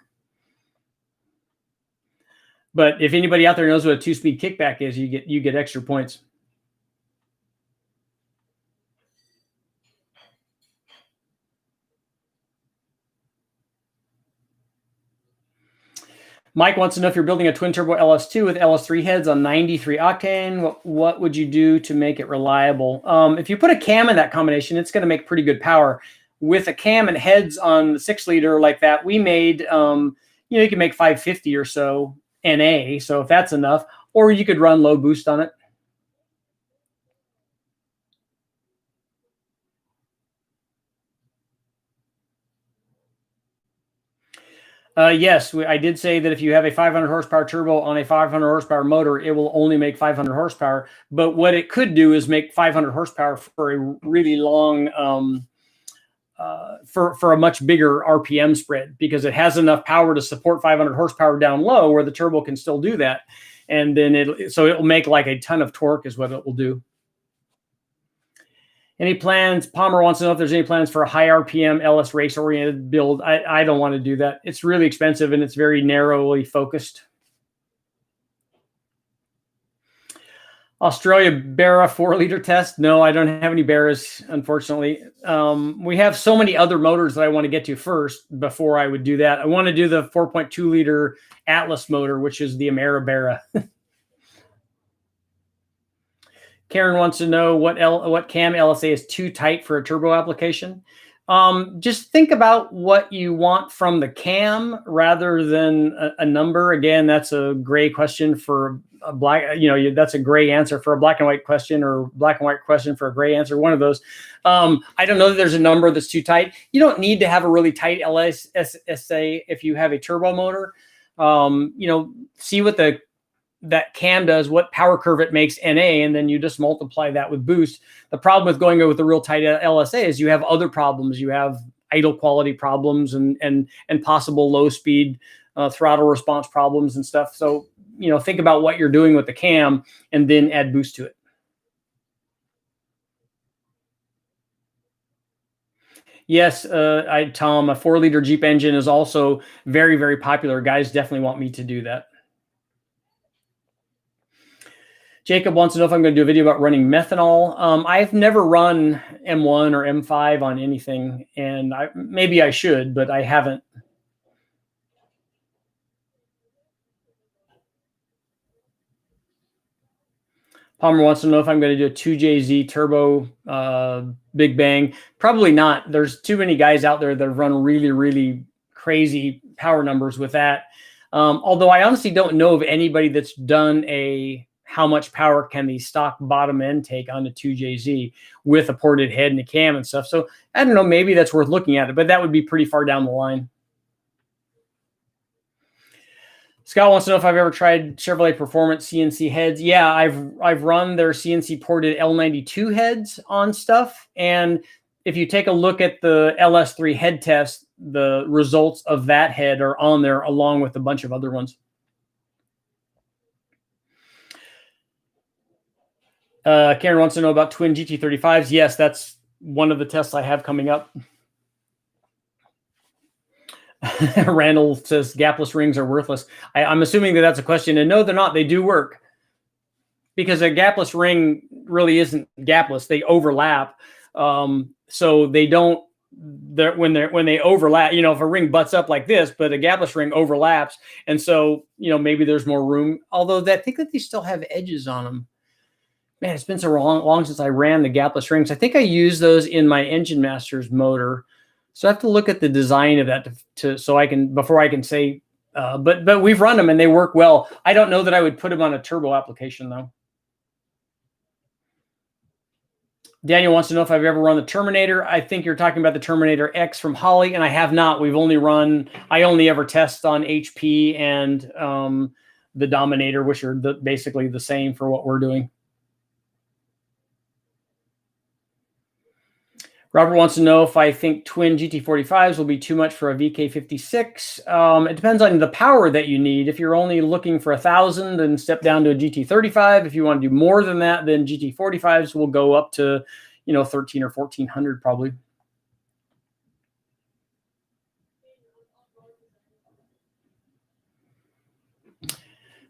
But if anybody out there knows what a 2-speed kickback is, you get extra points. Mike wants to know if you're building a twin turbo LS2 with LS3 heads on 93 octane, what would you do to make it reliable? If you put a cam in that combination, it's going to make pretty good power. With a cam and heads on the 6-liter like that, we made, you can make 550 or so NA. So if that's enough, or you could run low boost on it. Yes, I did say that if you have a 500 horsepower turbo on a 500 horsepower motor, it will only make 500 horsepower. But what it could do is make 500 horsepower for a really long, for a much bigger RPM spread, because it has enough power to support 500 horsepower down low where the turbo can still do that. And then it will make like a ton of torque is what it will do. Any plans? Palmer wants to know if there's any plans for a high RPM LS race oriented build. I don't want to do that. It's really expensive and it's very narrowly focused. Australia Barra 4-liter test. No, I don't have any Barras, unfortunately. We have so many other motors that I want to get to first before I would do that. I want to do the 4.2-liter Atlas motor, which is the Amera Barra. Karen wants to know what cam LSA is too tight for a turbo application. Just think about what you want from the cam rather than a number. Again, that's a gray question for a black, that's a gray answer for a black and white question, or black and white question for a gray answer, one of those. I don't know that there's a number that's too tight. You don't need to have a really tight LSA if you have a turbo motor. See what that cam does, what power curve it makes NA, and then you just multiply that with boost. The problem with going with a real tight LSA is you have other problems. You have idle quality problems and possible low speed throttle response problems and stuff. So, think about what you're doing with the cam and then add boost to it. Yes, Tom, a 4-liter Jeep engine is also very, very popular. Guys definitely want me to do that. Jacob wants to know if I'm going to do a video about running methanol. I've never run M1 or M5 on anything, and maybe I should, but I haven't. Palmer wants to know if I'm going to do a 2JZ turbo Big Bang. Probably not. There's too many guys out there that run really, really crazy power numbers with that. Although I honestly don't know of anybody that's done how much power can the stock bottom end take on the 2JZ with a ported head and a cam and stuff. So I don't know, maybe that's worth looking at it, but that would be pretty far down the line. Scott wants to know if I've ever tried Chevrolet Performance CNC heads. Yeah, I've run their CNC ported L92 heads on stuff. And if you take a look at the LS3 head test, the results of that head are on there along with a bunch of other ones. Karen wants to know about twin GT35s. Yes, that's one of the tests I have coming up. Randall says gapless rings are worthless. I'm assuming that that's a question, and no, they're not. They do work, because a gapless ring really isn't gapless. They overlap, so they don't. When they overlap, if a ring butts up like this, but a gapless ring overlaps, and so maybe there's more room. Although I think that they still have edges on them. Man, it's been so long since I ran the gapless rings. I think I used those in my Engine Masters motor. So I have to look at the design of that before I can say, but we've run them and they work well. I don't know that I would put them on a turbo application though. Daniel wants to know if I've ever run the Terminator. I think you're talking about the Terminator X from Holley, and I have not. I only ever test on HP and the Dominator, which are basically the same for what we're doing. Robert wants to know if I think twin GT45s will be too much for a VK56. It depends on the power that you need. If you're only looking for 1,000, then step down to a GT35. If you want to do more than that, then GT45s will go up to, 1,300 or 1,400 probably.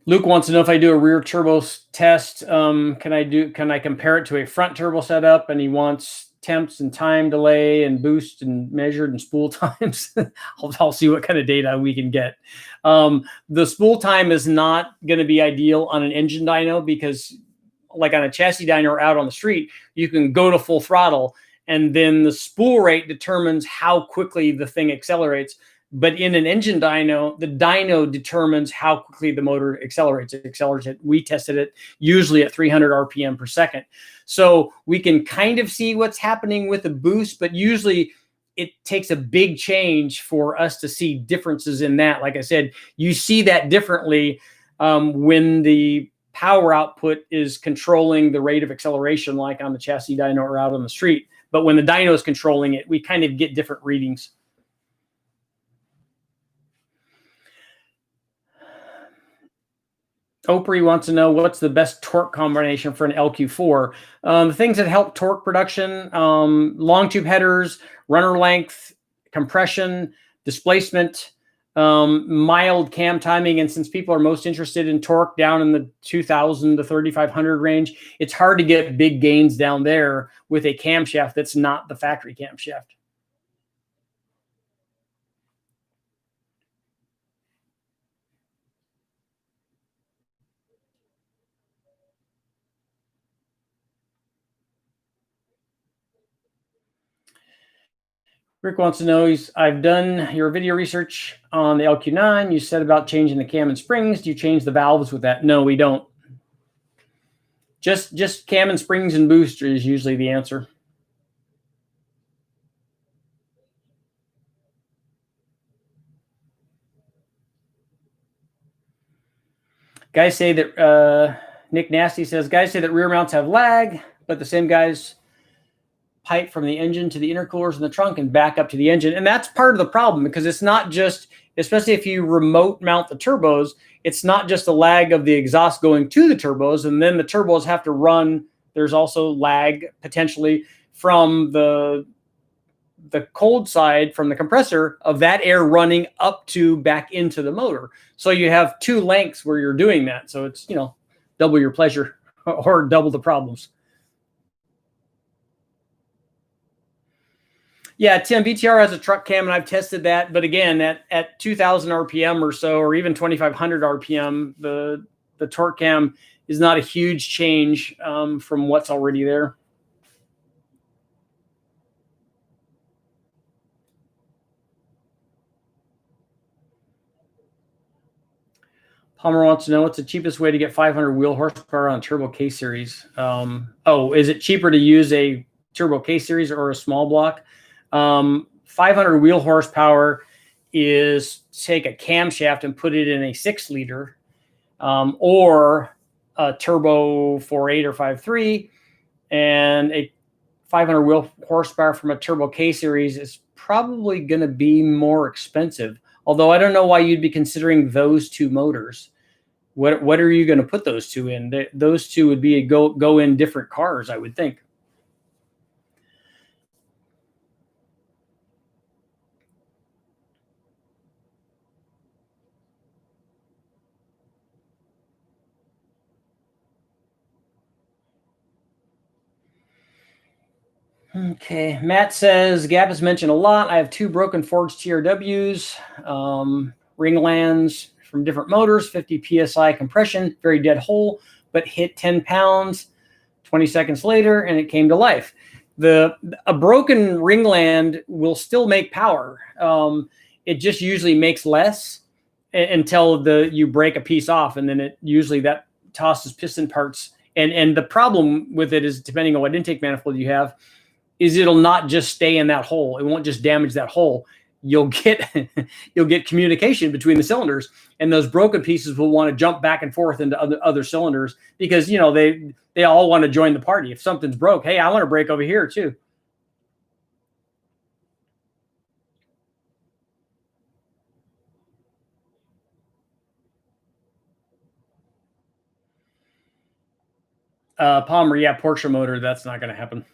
Luke wants to know if I do a rear turbo test, can I compare it to a front turbo setup? And he wants temps and time delay and boost and measured and spool times. I'll see what kind of data we can get. The spool time is not going to be ideal on an engine dyno, because like on a chassis dyno or out on the street, you can go to full throttle and then the spool rate determines how quickly the thing accelerates. But in an engine dyno, the dyno determines how quickly the motor accelerates. We tested it usually at 300 RPM per second. So we can kind of see what's happening with the boost, but usually it takes a big change for us to see differences in that. Like I said, you see that differently when the power output is controlling the rate of acceleration, like on the chassis dyno or out on the street. But when the dyno is controlling it, we kind of get different readings. Opry wants to know what's the best torque combination for an LQ4. The things that help torque production, long tube headers, runner length, compression, displacement, mild cam timing. And since people are most interested in torque down in the 2000 to 3500 range, it's hard to get big gains down there with a camshaft that's not the factory camshaft. Rick wants to know, I've done your video research on the LQ9. You said about changing the cam and springs. Do you change the valves with that? No, we don't. Just cam and springs and booster is usually the answer. Guys say that, Nick Nasty says, guys say that rear mounts have lag, but the same guys pipe from the engine to the intercoolers in the trunk and back up to the engine. And that's part of the problem, because it's not just, especially if you remote mount the turbos, it's not just the lag of the exhaust going to the turbos, and then the turbos have to run. There's also lag potentially from the cold side, from the compressor, of that air running up to back into the motor. So you have two lengths where you're doing that. So it's, double your pleasure or double the problems. Yeah, Tim, VTR has a truck cam, and I've tested that. But again, at 2,000 RPM or so, or even 2,500 RPM, the torque cam is not a huge change from what's already there. Palmer wants to know what's the cheapest way to get 500 wheel horsepower on Turbo K Series. Is it cheaper to use a Turbo K Series or a small block? 500 wheel horsepower is take a camshaft and put it in a 6-liter, or a Turbo 4.8 or 5.3, and a 500 wheel horsepower from a Turbo K Series is probably going to be more expensive. Although I don't know why you'd be considering those two motors. What are you going to put those two in? Those two would be go in different cars, I would think. Okay, Matt says, Gap has mentioned a lot. I have 2 broken forged TRWs, ringlands from different motors, 50 PSI compression, very dead hole, but hit 10 pounds 20 seconds later, and it came to life. A broken ringland will still make power. It just usually makes less until you break a piece off, and then it usually that tosses piston parts. And the problem with it is, depending on what intake manifold you have, is it'll not just stay in that hole. It won't just damage that hole. You'll get communication between the cylinders, and those broken pieces will want to jump back and forth into other cylinders, because they all want to join the party. If something's broke, hey, I want to break over here too. Palmer, yeah, Porsche motor, that's not going to happen.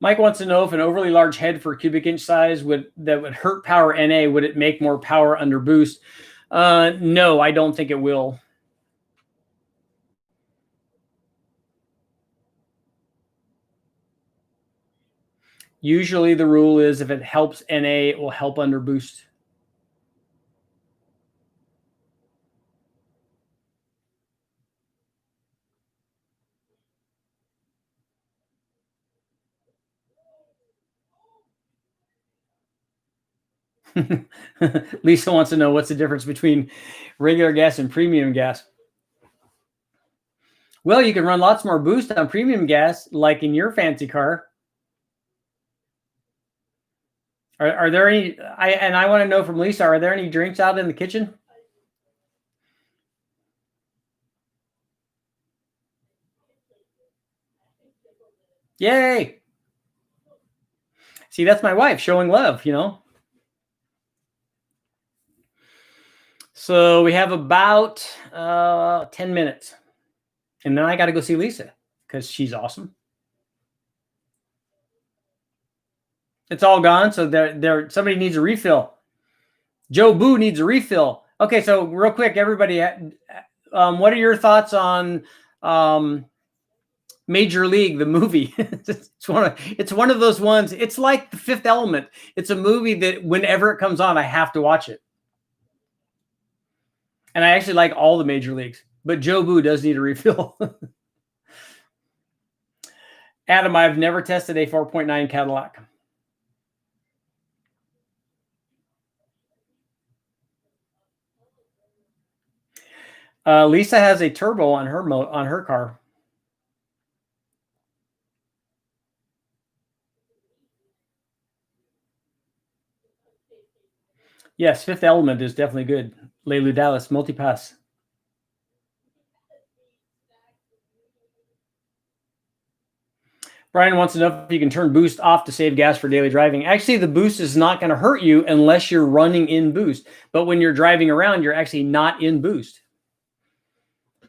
Mike wants to know if an overly large head for cubic inch size would hurt power NA. Would it make more power under boost? No, I don't think it will. Usually the rule is if it helps NA, it will help under boost. Lisa wants to know what's the difference between regular gas and premium gas. Well, you can run lots more boost on premium gas, like in your fancy car. Are there any? I want to know from Lisa. Are there any drinks out in the kitchen? Yay! See, that's my wife showing love. So we have about 10 minutes, and then I got to go see Lisa because she's awesome. It's all gone. So somebody needs a refill. Joe Boo needs a refill. Okay, so real quick, everybody, what are your thoughts on Major League, the movie? It's one of those ones. It's like The Fifth Element. It's a movie that whenever it comes on, I have to watch it. And I actually like all the major leagues, but Joe Boo does need a refill. Adam, I've never tested a 4.9 Cadillac. Lisa has a turbo on her car. Yes, Fifth Element is definitely good. Leilu Dallas, multipass. Brian wants to know if you can turn boost off to save gas for daily driving. Actually, the boost is not going to hurt you unless you're running in boost. But when you're driving around, you're actually not in boost.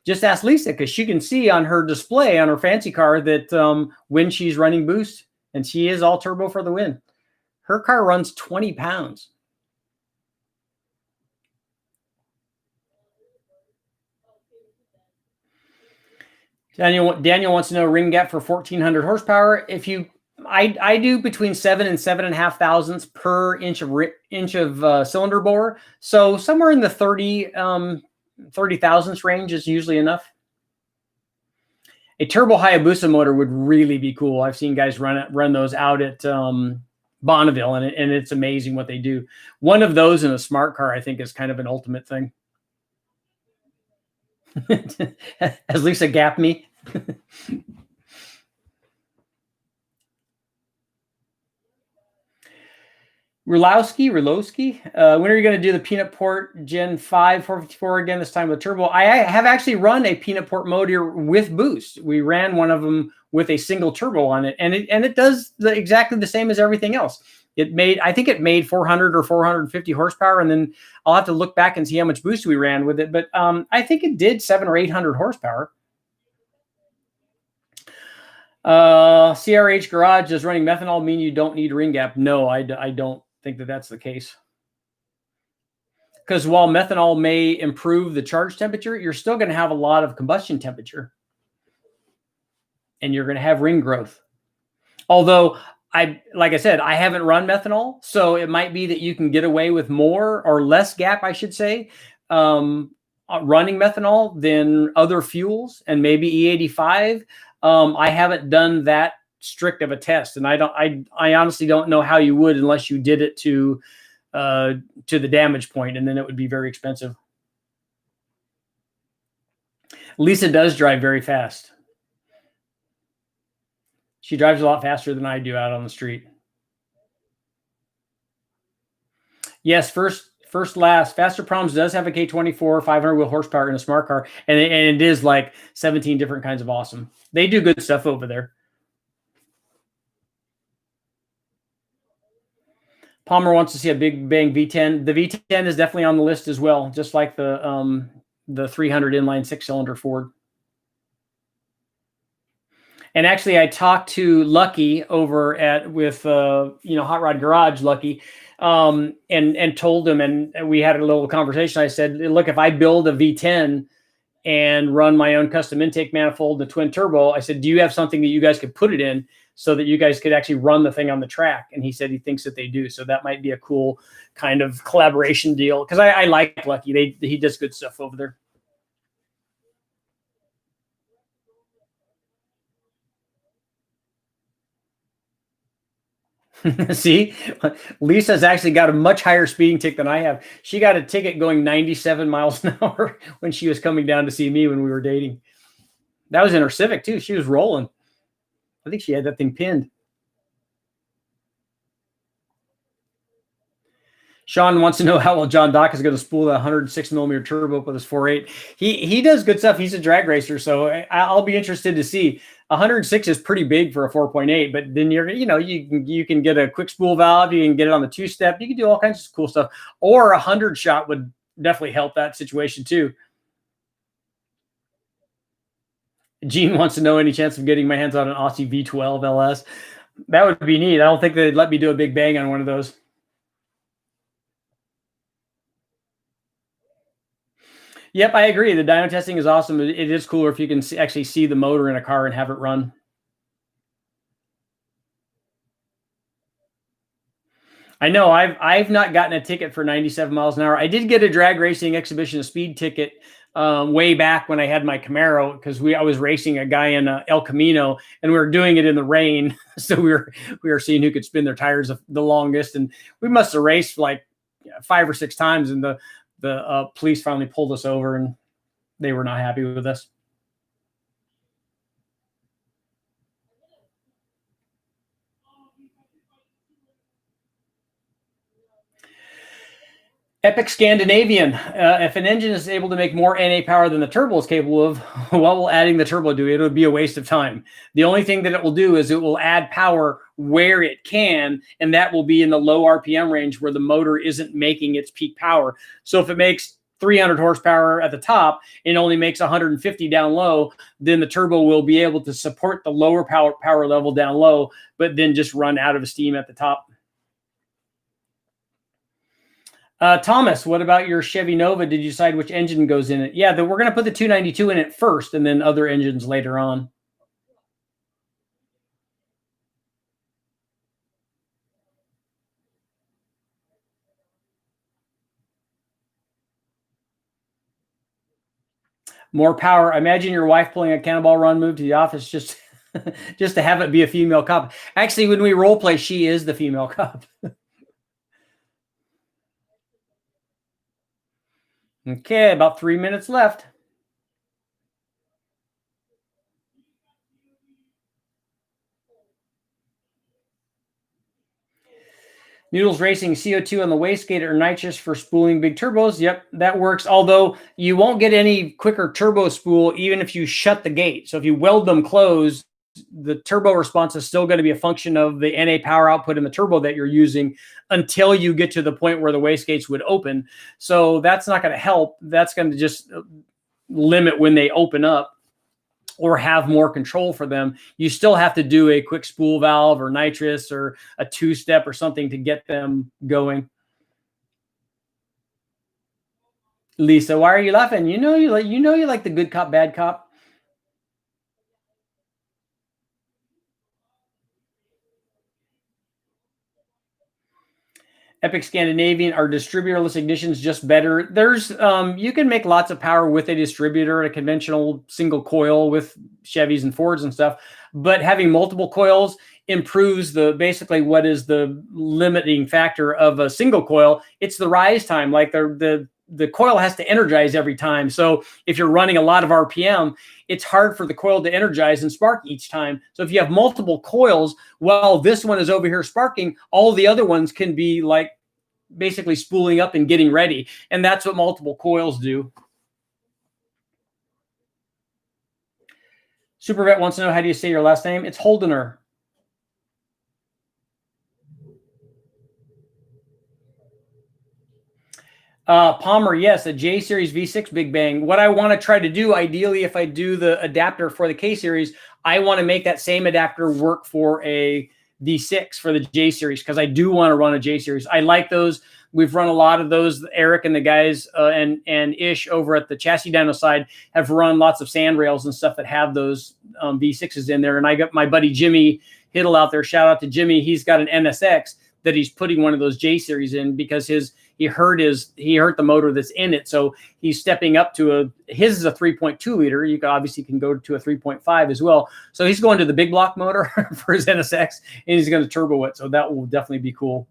Just ask Lisa because she can see on her display on her fancy car that when she's running boost, and she is all turbo for the win. Her car runs 20 pounds. Daniel wants to know ring gap for 1,400 horsepower. I do between 7 and 7.5 thousandths per inch of cylinder bore. So somewhere in the 30 thousandths range is usually enough. A turbo Hayabusa motor would really be cool. I've seen guys run those out at Bonneville, and it's amazing what they do. One of those in a smart car, I think, is kind of an ultimate thing. Has Lisa gapped me? Rulowski, when are you going to do the Peanut Port Gen 5 454 again, this time with turbo? I have actually run a Peanut Port motor with boost. We ran one of them with a single turbo on it, and it does exactly the same as everything else. I think it made 400 or 450 horsepower, and then I'll have to look back and see how much boost we ran with it. But I think it did 700 or 800 horsepower. CRH Garage, does running methanol mean you don't need ring gap? No, I don't think that that's the case. Because while methanol may improve the charge temperature, you're still going to have a lot of combustion temperature. And you're going to have ring growth. Although, like I said, I haven't run methanol, so it might be that you can get away with more or less gap, I should say, running methanol than other fuels and maybe E85. I haven't done that strict of a test, and I honestly don't know how you would unless you did it to the damage point, and then it would be very expensive. Lisa does drive very fast. She drives a lot faster than I do out on the street. Yes, first last. Faster Problems does have a K24 500 wheel horsepower in a smart car, and it is like 17 different kinds of awesome. They do good stuff over there. Palmer wants to see a Big Bang V10. The V10 is definitely on the list as well, just like the 300 inline 6-cylinder Ford. And actually, I talked to Lucky over with Hot Rod Garage, Lucky, and told him, and we had a little conversation. I said, look, if I build a V10 and run my own custom intake manifold, the twin turbo, I said, do you have something that you guys could put it in so that you guys could actually run the thing on the track? And he said he thinks that they do. So that might be a cool kind of collaboration deal, because I like Lucky. He does good stuff over there. See, Lisa's actually got a much higher speeding ticket than I have. She got a ticket going 97 miles an hour when she was coming down to see me when we were dating. That was in her Civic too. She was rolling. I think she had that thing pinned. Sean wants to know how well John Dock is going to spool that 106 millimeter turbo with his 4.8. He does good stuff. He's a drag racer, so I'll be interested to see. 106 is pretty big for a 4.8, but then you can get a quick spool valve, you can get it on the two-step, you can do all kinds of cool stuff. Or 100 shot would definitely help that situation too. Gene wants to know any chance of getting my hands on an Aussie V12 LS. That would be neat. I don't think they'd let me do a big bang on one of those. Yep, I agree. The dyno testing is awesome. It is cooler if you can actually see the motor in a car and have it run. I know I've not gotten a ticket for 97 miles an hour. I did get a drag racing exhibition speed ticket way back when I had my Camaro, because I was racing a guy in El Camino, and we were doing it in the rain. So we were seeing who could spin their tires the longest, and we must have raced like 5 or 6 times, and the police finally pulled us over, and they were not happy with us. Epic Scandinavian. If an engine is able to make more NA power than the turbo is capable of, what will adding the turbo do? It would be a waste of time. The only thing that it will do is it will add power where it can, and that will be in the low RPM range where the motor isn't making its peak power. So if it makes 300 horsepower at the top and only makes 150 down low, then the turbo will be able to support the lower power level down low, but then just run out of steam at the top. Thomas, what about your Chevy Nova? Did you decide which engine goes in it? Yeah, we're going to put the 292 in it first and then other engines later on. More power. Imagine your wife pulling a cannonball run move to the office just just to have it be a female cop. Actually, when we role play, she is the female cop. Okay, about 3 minutes left. Noodles Racing, CO2 on the wastegate or nitrous for spooling big turbos. Yep, that works. Although you won't get any quicker turbo spool even if you shut the gate. So if you weld them closed, the turbo response is still going to be a function of the NA power output in the turbo that you're using until you get to the point where the wastegates would open. So that's not going to help. That's going to just limit when they open up or have more control for them. You still have to do a quick spool valve or nitrous or a two-step or something to get them going. Lisa, why are you laughing? You know you like the good cop, bad cop. Epic Scandinavian, are distributorless ignitions just better? There's you can make lots of power with a distributor, a conventional single coil with Chevys and Fords and stuff, but having multiple coils improves basically what is the limiting factor of a single coil. It's the rise time. Like the coil has to energize every time. So if you're running a lot of RPM, it's hard for the coil to energize and spark each time. So if you have multiple coils, while this one is over here sparking, all the other ones can be like basically spooling up and getting ready. And that's what multiple coils do. Supervet wants to know, how do you say your last name? It's Holdener. Palmer, yes, a J Series V6 Big Bang. What I want to try to do, ideally, if I do the adapter for the K Series, I want to make that same adapter work for a V6 for the J Series, because I do want to run a J Series. I like those. We've run a lot of those. Eric and the guys and Ish over at the chassis dyno side have run lots of sand rails and stuff that have those V6s in there. And I got my buddy Jimmy Hiddle out there. Shout out to Jimmy. He's got an NSX that he's putting one of those J Series in, because his he hurt the motor that's in it. So he's stepping up to his is a 3.2 liter. You obviously can go to a 3.5 as well. So he's going to the big block motor for his NSX, and he's going to turbo it. So that will definitely be cool.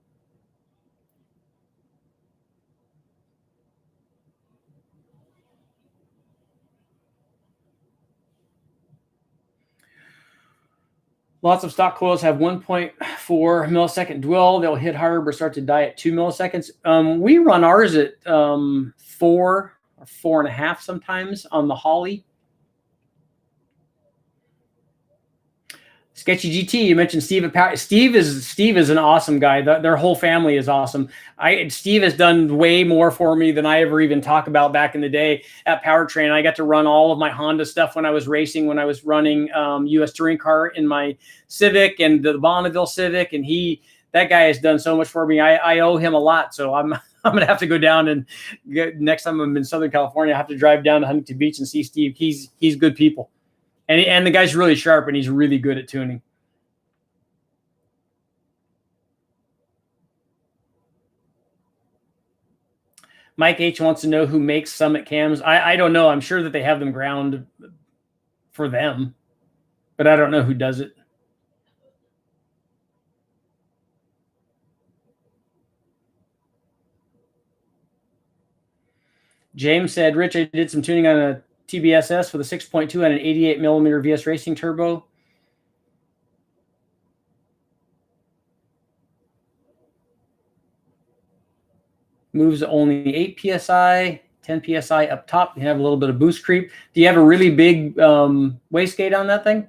Lots of stock coils have 1.4 millisecond dwell. They'll hit hard but start to die at 2 milliseconds. We run ours at 4 or 4.5 sometimes on the Holly. Sketchy GT, you mentioned Steve at Power. Steve is an awesome guy. Their whole family is awesome. Steve has done way more for me than I ever even talk about back in the day at Powertrain. I got to run all of my Honda stuff when I was racing, when I was running U.S. touring car in my Civic and the Bonneville Civic, and that guy has done so much for me. I owe him a lot, so I'm gonna have to go down and next time I'm in Southern California, I have to drive down to Huntington Beach and see Steve. He's good people. And the guy's really sharp, and he's really good at tuning. Mike H wants to know who makes Summit cams. I don't know. I'm sure that they have them ground for them, but I don't know who does it. James said, Rich, I did some tuning on a TBSS with a 6.2 and an 88 millimeter VS Racing turbo. Moves only 8 PSI, 10 PSI up top. You have a little bit of boost creep. Do you have a really big wastegate on that thing?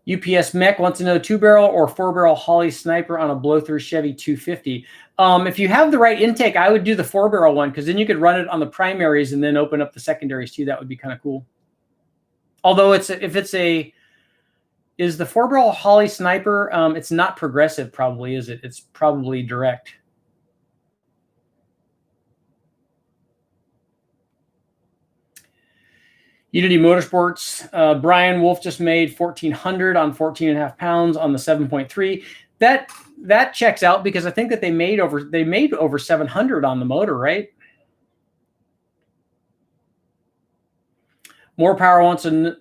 UPS Mech wants to know 2-barrel or 4-barrel Holley Sniper on a blow-through Chevy 250. If you have the right intake, I would do the 4-barrel one, because then you could run it on the primaries and then open up the secondaries too. That would be kind of cool. Although is the 4-barrel Holley Sniper, it's not progressive probably, is it? It's probably direct. Unity Motorsports, Brian Wolf just made 1,400 on 14.5 pounds on the 7.3. That checks out, because I think that they made over 700 on the motor, right? More Power wants to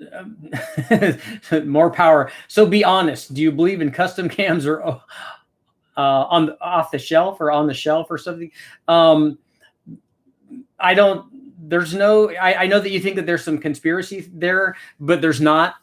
more power. So be honest. Do you believe in custom cams or off the shelf or on the shelf or something? I don't. There's no. I know that you think that there's some conspiracy there, but there's not.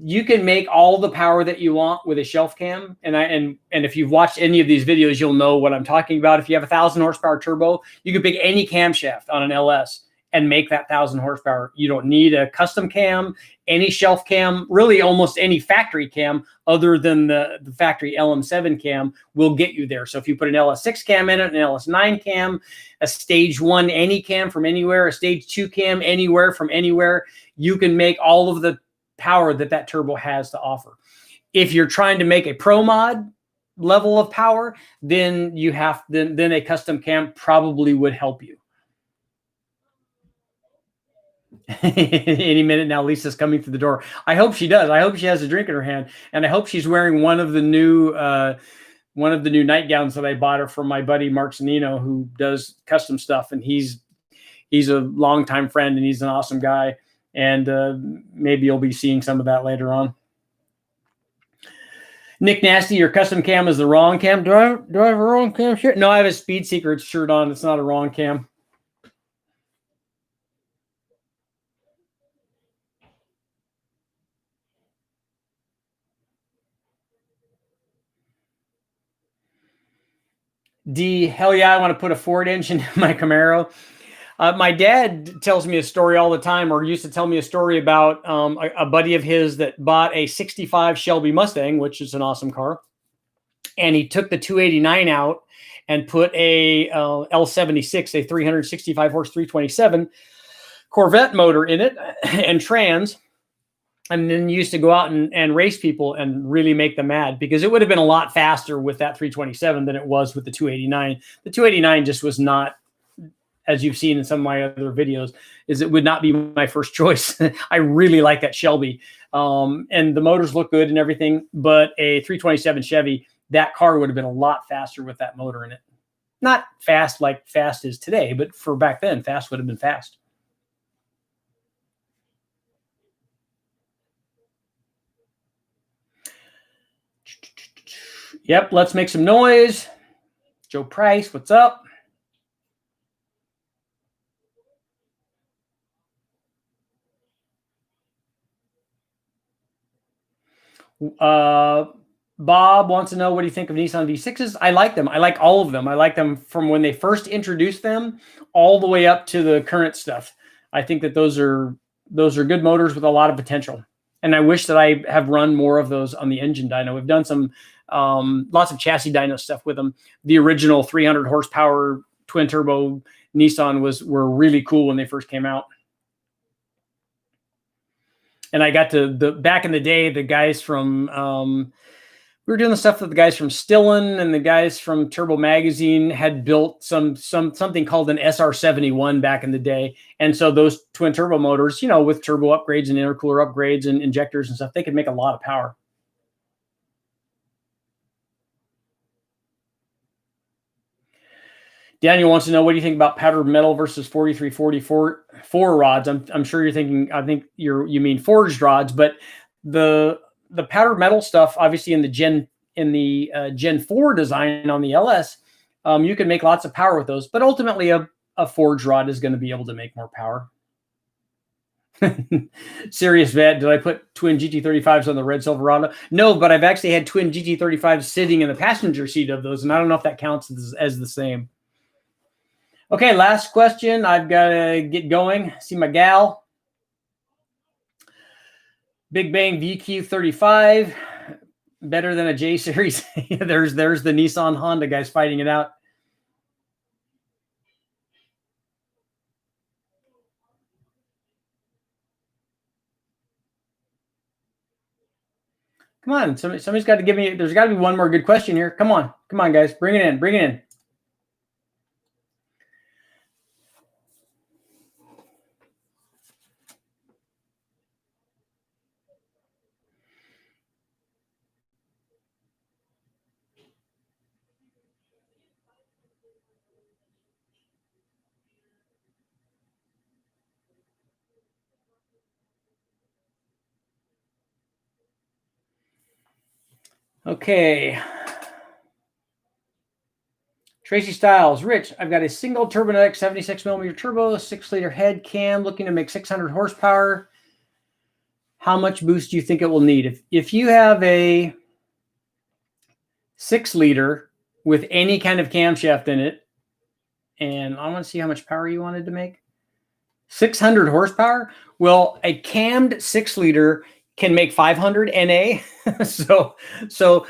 You can make all the power that you want with a shelf cam, and if you've watched any of these videos, you'll know what I'm talking about. If you have 1,000 horsepower turbo, you can pick any camshaft on an LS and make that 1,000 horsepower. You don't need a custom cam, any shelf cam, really almost any factory cam other than the factory LM7 cam will get you there. So if you put an LS6 cam in it, an LS9 cam, a stage 1 any cam from anywhere, a stage 2 cam anywhere from anywhere, you can make all of the power that turbo has to offer. If you're trying to make a pro mod level of power, then then a custom cam probably would help you. Any minute now, Lisa's coming through the door. I hope she does. I hope she has a drink in her hand, and I hope she's wearing one of the new nightgowns that I bought her from my buddy Mark Zanino, who does custom stuff, and he's a longtime friend, and he's an awesome guy. And maybe you'll be seeing some of that later on. Nick Nasty, your custom cam is the wrong cam. Do I have a wrong cam shirt? No, I have a Speed Secrets shirt on. It's not a wrong cam. Hell yeah, I want to put a Ford engine in my Camaro. My dad tells me a story all the time, or used to tell me a story about a buddy of his that bought a 65 Shelby Mustang, which is an awesome car. And he took the 289 out and put a L76, a 365 horse 327 Corvette motor in it and trans. And then used to go out and race people and really make them mad, because it would have been a lot faster with that 327 than it was with the 289. The 289 just was not, as you've seen in some of my other videos, it would not be my first choice. I really like that Shelby. And the motors look good and everything, but a 327 Chevy that car would have been a lot faster with that motor in it. Not fast like fast is today, but for back then, fast would have been fast. Yep, let's make some noise. Joe Price, what's up? Bob wants to know, what do you think of Nissan V6s? I like them. I like all of them. I like them from when they first introduced them all the way up to the current stuff. I think that those are good motors with a lot of potential. And I wish that I have run more of those on the engine dyno. We've done some lots of chassis dyno stuff with them. The original 300 horsepower twin turbo Nissan were really cool when they first came out. And I got to back in the day, the guys from we were doing the stuff with the guys from Stillen and the guys from Turbo Magazine had built something called an SR71 back in the day. And so those twin turbo motors, with turbo upgrades and intercooler upgrades and injectors and stuff, they could make a lot of power. Daniel wants to know, what do you think about powdered metal versus 4344 rods? I'm sure you're thinking, I think you mean forged rods, but the powdered metal stuff, obviously in the Gen 4 design on the LS, you can make lots of power with those, but ultimately a forged rod is going to be able to make more power. Serious Vet, did I put twin GT35s on the red Silverado? No, but I've actually had twin GT35s sitting in the passenger seat of those, and I don't know if that counts as the same. Okay, last question. I've got to get going. See my gal. Big Bang VQ35. Better than a J series. There's the Nissan Honda guys fighting it out. Come on, somebody's got to give me. There's got to be one more good question here. Come on, guys, bring it in. Okay. Tracy Styles, Rich, I've got a single Turbonetic 76 millimeter turbo, 6-liter head cam, looking to make 600 horsepower. How much boost do you think it will need? If you have a 6-liter with any kind of camshaft in it, and I want to see how much power you wanted to make. 600 horsepower? Well, a cammed 6-liter can make 500 NA. so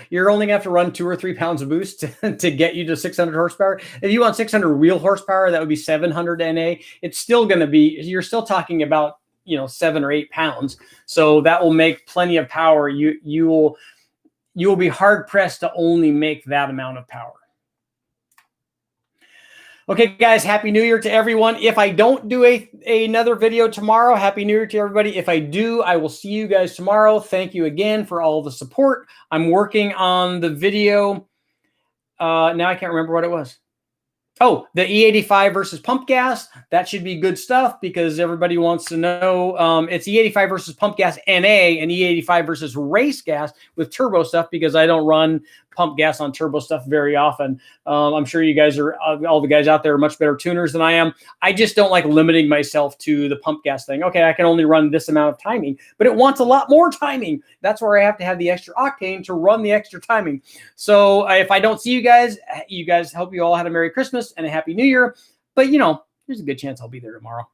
you're only going to have to run 2 or 3 pounds of boost to get you to 600 horsepower. If you want 600 wheel horsepower, that would be 700 NA. It's still going to be, you're still talking about, 7 or 8 pounds. So that will make plenty of power. You will be hard pressed to only make that amount of power. Okay, guys, Happy New Year to everyone. If I don't do another video tomorrow, Happy New Year to everybody. If I do, I will see you guys tomorrow. Thank you again for all the support. I'm working on the video. Now I can't remember what it was. Oh, the E85 versus pump gas. That should be good stuff because everybody wants to know. It's E85 versus pump gas NA and E85 versus race gas with turbo stuff because I don't run pump gas on turbo stuff very often. I'm sure you guys are, all the guys out there are much better tuners than I am. I just don't like limiting myself to the pump gas thing. Okay, I can only run this amount of timing, but it wants a lot more timing. That's where I have to have the extra octane to run the extra timing. So if I don't see you guys hope you all had a Merry Christmas and a Happy New Year. But, there's a good chance I'll be there tomorrow.